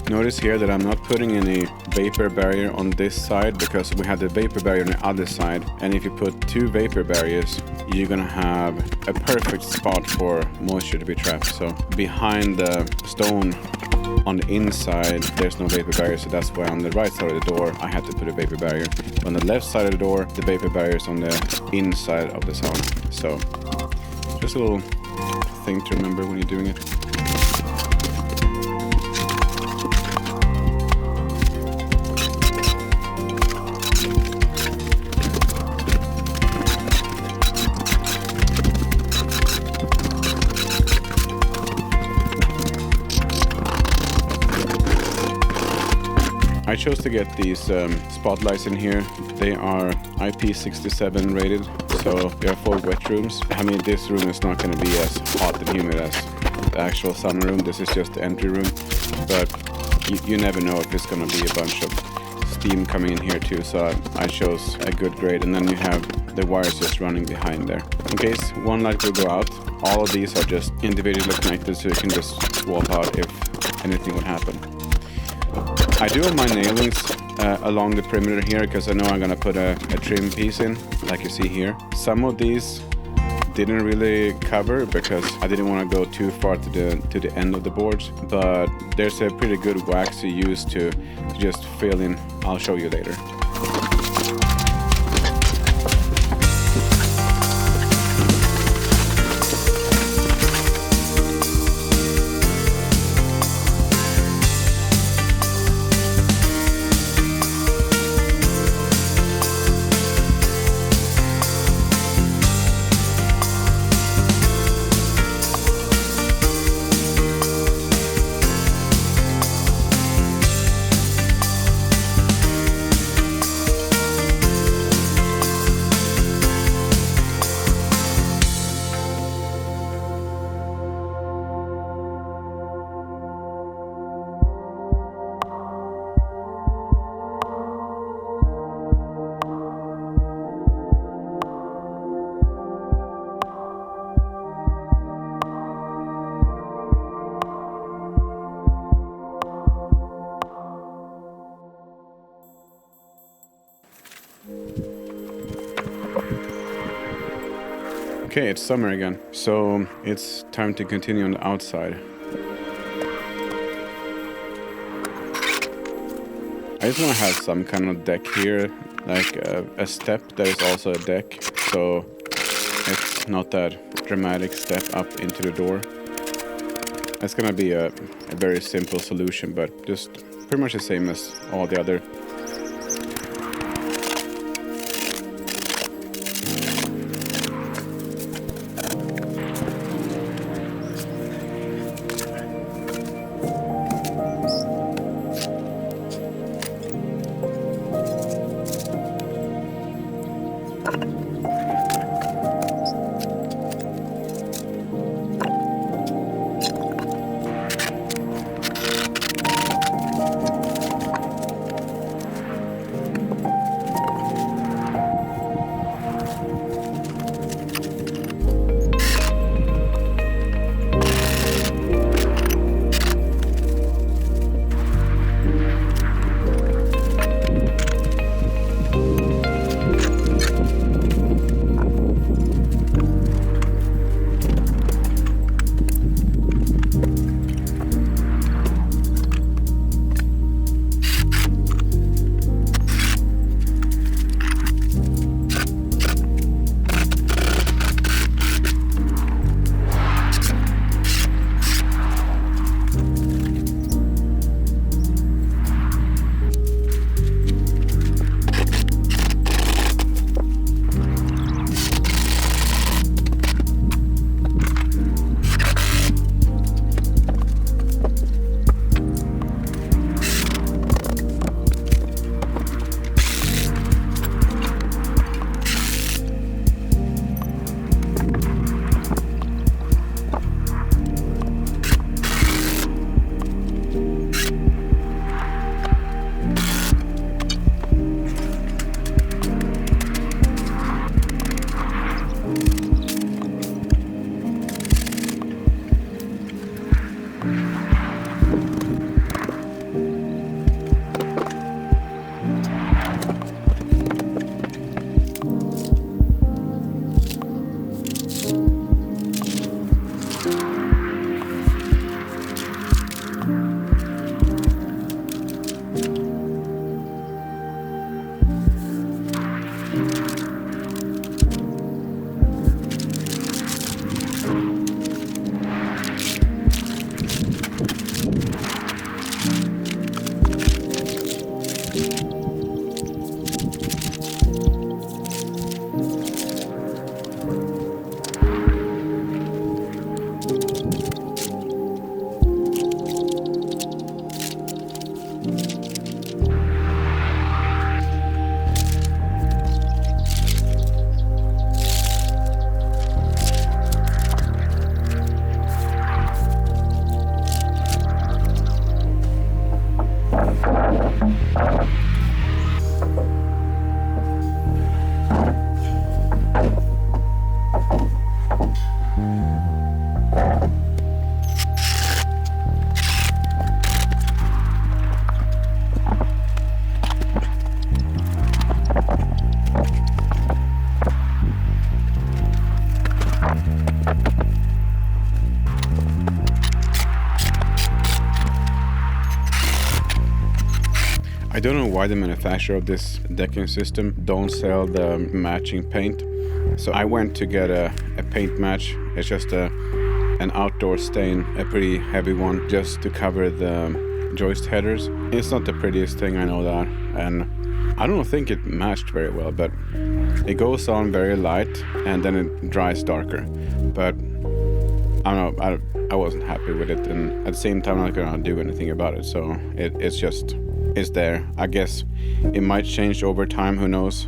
Notice here that I'm not putting any vapor barrier on this side because we have the vapor barrier on the other side. And if you put 2 vapor barriers, you're gonna have a perfect spot for moisture to be trapped. So behind the stone on the inside, there's no vapor barrier, so that's why on the right side of the door, I had to put a vapor barrier. On the left side of the door, the vapor barrier is on the inside of the sauna. So just a little thing to remember when you're doing it. I chose to get these spotlights in here. They are IP67 rated, so they are for wet rooms. I mean, this room is not going to be as hot and humid as the actual sauna room. This is just the entry room, but you never know if it's going to be a bunch of steam coming in here too, so I chose a good grade. And then you have the wires just running behind there. In case one light will go out, all of these are just individually connected, so you can just swap out if anything would happen. I do have my nailings along the perimeter here because I know I'm gonna put a trim piece in, like you see here. Some of these didn't really cover because I didn't want to go too far to the end of the boards, but there's a pretty good wax to use to just fill in. I'll show you later. Okay, it's summer again, so it's time to continue on the outside. I just want to have some kind of deck here, like a step that is also a deck, so it's not that dramatic step up into the door. It's gonna be a very simple solution, but just pretty much the same as all the other. I don't know why the manufacturer of this decking system don't sell the matching paint. So I went to get a paint match. It's just an outdoor stain, a pretty heavy one, just to cover the joist headers. It's not the prettiest thing, I know that, and I don't think it matched very well, but it goes on very light and then it dries darker. But I don't know, I wasn't happy with it, and at the same time I'm not gonna do anything about it, so it's there. I guess it might change over time, who knows.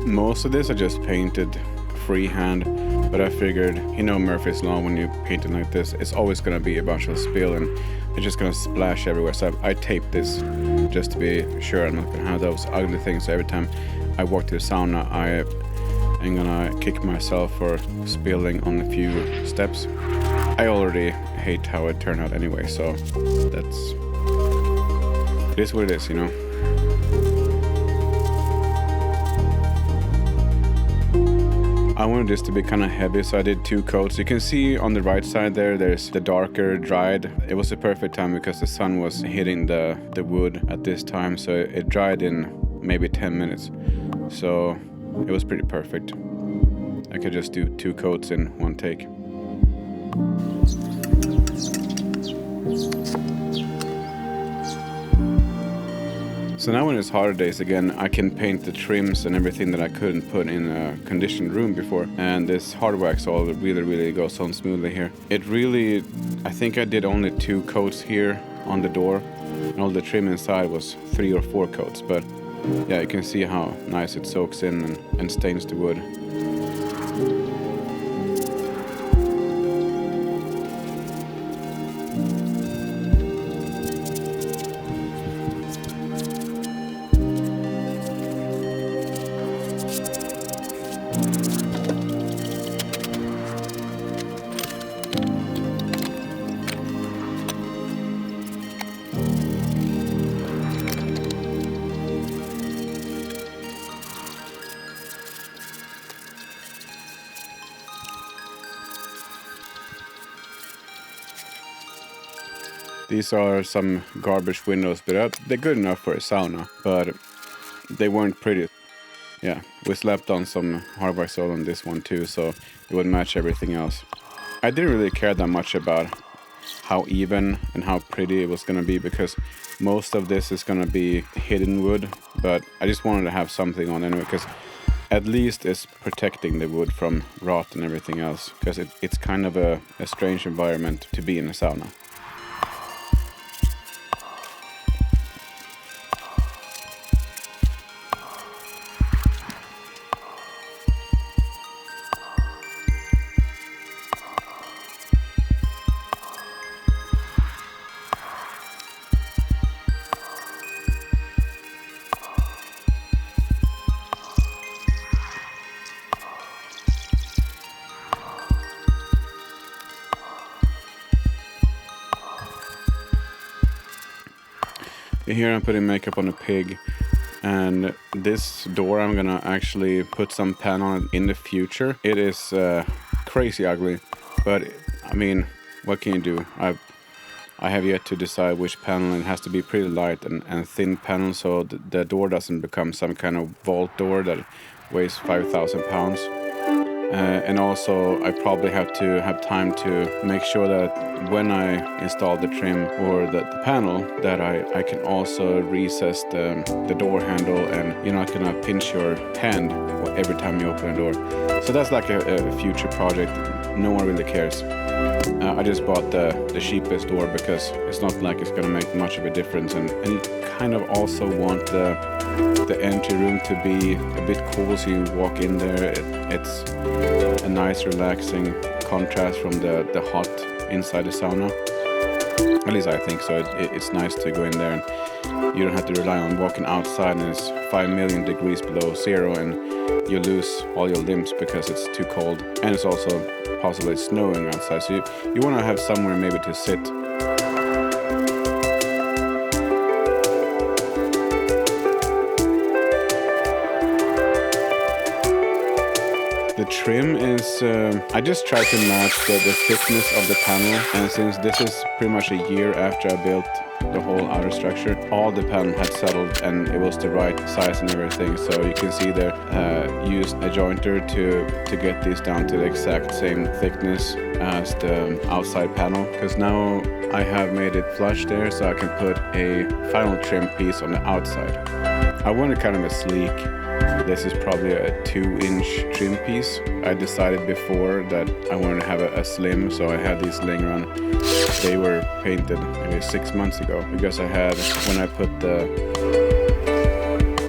Most of this I just painted freehand, but I figured, you know, Murphy's Law, when you paint it like this, it's always gonna be a bunch of spill and it's just gonna splash everywhere. So I taped this just to be sure I'm not gonna have those ugly things. So every time I walk to the sauna, I am gonna kick myself for spilling on a few steps. I already hate how it turned out anyway, so it is what it is, you know. I wanted this to be kind of heavy, so I did 2 coats. You can see on the right side there's the darker dried. It was a perfect time because the sun was hitting the wood at this time, so it dried in maybe 10 minutes. So it was pretty perfect. I could just do 2 coats in one take. So now when it's hotter days again, I can paint the trims and everything that I couldn't put in a conditioned room before. And this hard wax all really goes on smoothly here. I think I did only 2 coats here on the door. And all the trim inside was 3 or 4 coats. But yeah, you can see how nice it soaks in and stains the wood. These are some garbage windows, but they're good enough for a sauna, but they weren't pretty. Yeah, we slapped on some hard wax on this one too, so it would match everything else. I didn't really care that much about how even and how pretty it was going to be, because most of this is going to be hidden wood, but I just wanted to have something on anyway, because at least it's protecting the wood from rot and everything else, because it's kind of a strange environment to be in a sauna. Here I'm putting makeup on a pig, and this door I'm gonna actually put some panel on in the future. It is crazy ugly, but I mean, what can you do? I have yet to decide which panel. It has to be pretty light and thin panel, so the door doesn't become some kind of vault door that weighs 5,000 pounds. And also, I probably have to have time to make sure that when I install the trim or the panel, that I can also recess the door handle, and you're not gonna pinch your hand every time you open a door. So that's like a future project. No one really cares. I just bought the cheapest door because it's not like it's gonna make much of a difference, and you kind of also want the entry room to be a bit cool, so you walk in there. It's a nice relaxing contrast from the hot inside the sauna. At least I think so. It's nice to go in there and you don't have to rely on walking outside and it's 5 million degrees below zero and you lose all your limbs because it's too cold, and it's also possibly snowing outside, so you want to have somewhere maybe to sit. The trim is, I just tried to match the thickness of the panel, and since this is pretty much a year after I built the whole outer structure, all the panel had settled and it was the right size and everything. So you can see there, used a jointer to get these down to the exact same thickness as the outside panel, because now I have made it flush there, so I can put a final trim piece on the outside. I wanted kind of a sleek. This is probably a 2-inch trim piece. I decided before that I wanted to have a slim, so I had these laying around. They were painted maybe 6 months ago, because I had, when I put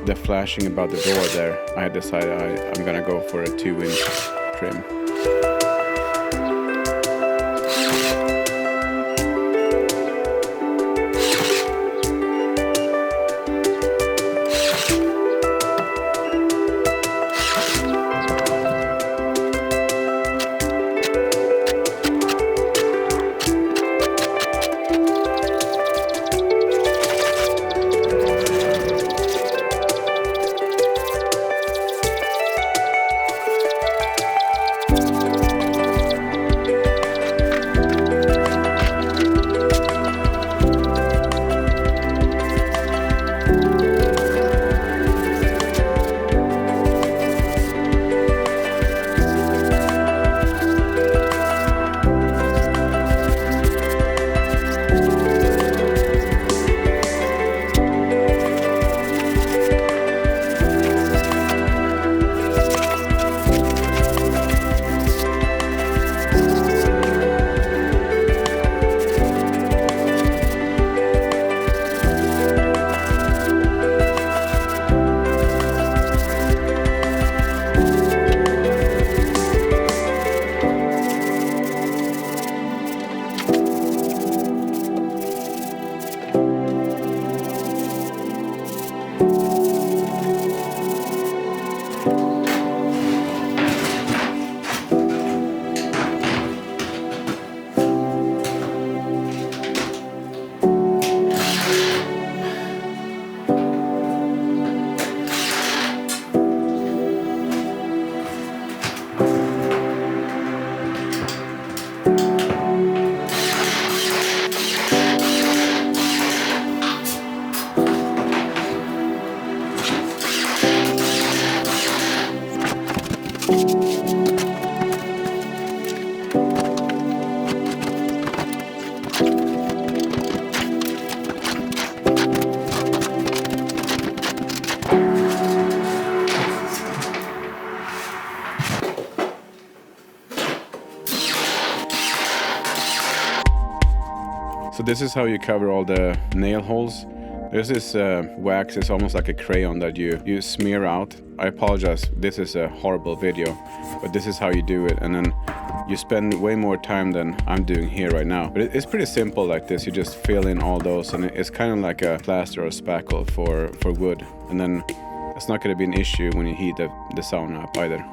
the flashing about the door there, I had decided I'm gonna go for a 2-inch trim. So this is how you cover all the nail holes. There's this wax, it's almost like a crayon that you smear out. I apologize, this is a horrible video, but this is how you do it, and then you spend way more time than I'm doing here right now. But it's pretty simple like this. You just fill in all those, and it's kind of like a plaster or spackle for wood. And then it's not going to be an issue when you heat the sauna up either.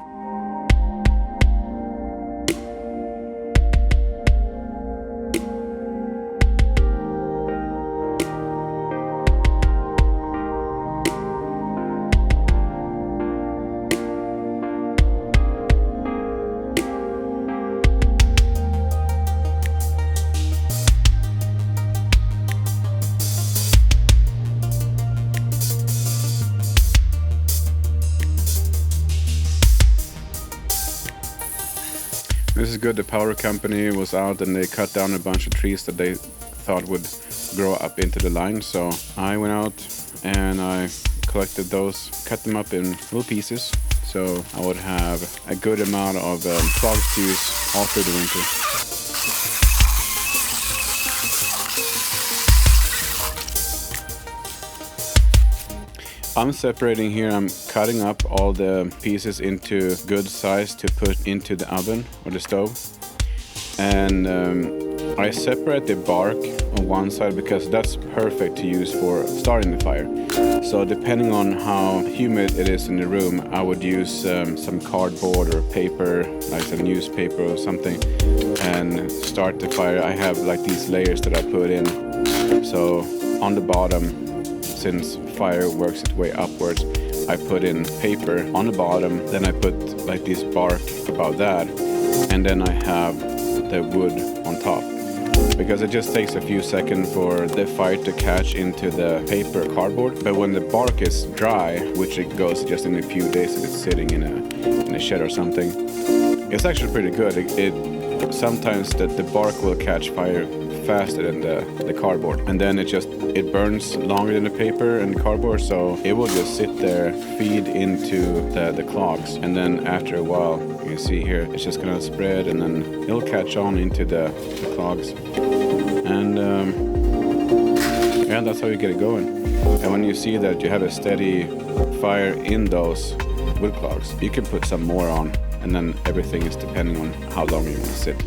This is good. The power company was out and they cut down a bunch of trees that they thought would grow up into the line. So I went out and I collected those, cut them up in little pieces, so I would have a good amount of clogs to use all through the winter. I'm separating here. I'm cutting up all the pieces into good size to put into the oven or the stove. And I separate the bark on one side because that's perfect to use for starting the fire. So depending on how humid it is in the room, I would use some cardboard or paper, like some newspaper or something, and start the fire. I have like these layers that I put in. So on the bottom, since fire works its way upwards, I put in paper on the bottom, then I put like this bark above that, and then I have the wood on top. Because it just takes a few seconds for the fire to catch into the paper or cardboard. But when the bark is dry, which it goes just in a few days if it's sitting in a shed or something, it's actually pretty good. It sometimes the bark will catch fire faster than the cardboard, and then it burns longer than the paper and cardboard, so it will just sit there, feed into the clogs, and then after a while, you can see here, it's just gonna spread and then it'll catch on into the clogs, and yeah, that's how you get it going. And when you see that you have a steady fire in those wood clogs, you can put some more on, and then everything is depending on how long you want to sit.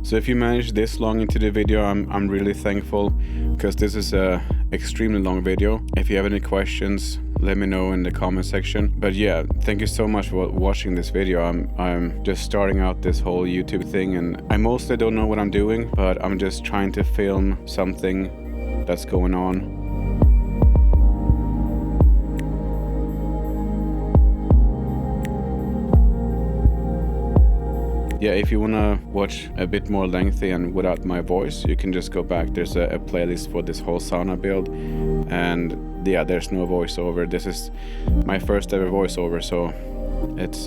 So if you managed this long into the video, I'm really thankful, because this is a extremely long video. If you have any questions, let me know in the comment section. But yeah, thank you so much for watching this video. I'm just starting out this whole YouTube thing, and I mostly don't know what I'm doing, but I'm just trying to film something that's going on. Yeah, if you want to watch a bit more lengthy and without my voice, you can just go back. There's a playlist for this whole sauna build, and yeah, there's no voiceover. This is my first ever voiceover, so it's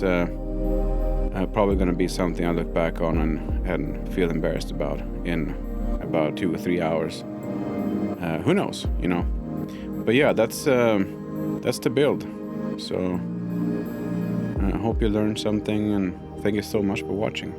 probably going to be something I look back on and feel embarrassed about in about 2 or 3 hours. Who knows, you know? But yeah, that's the build. So I hope you learned something, and thank you so much for watching.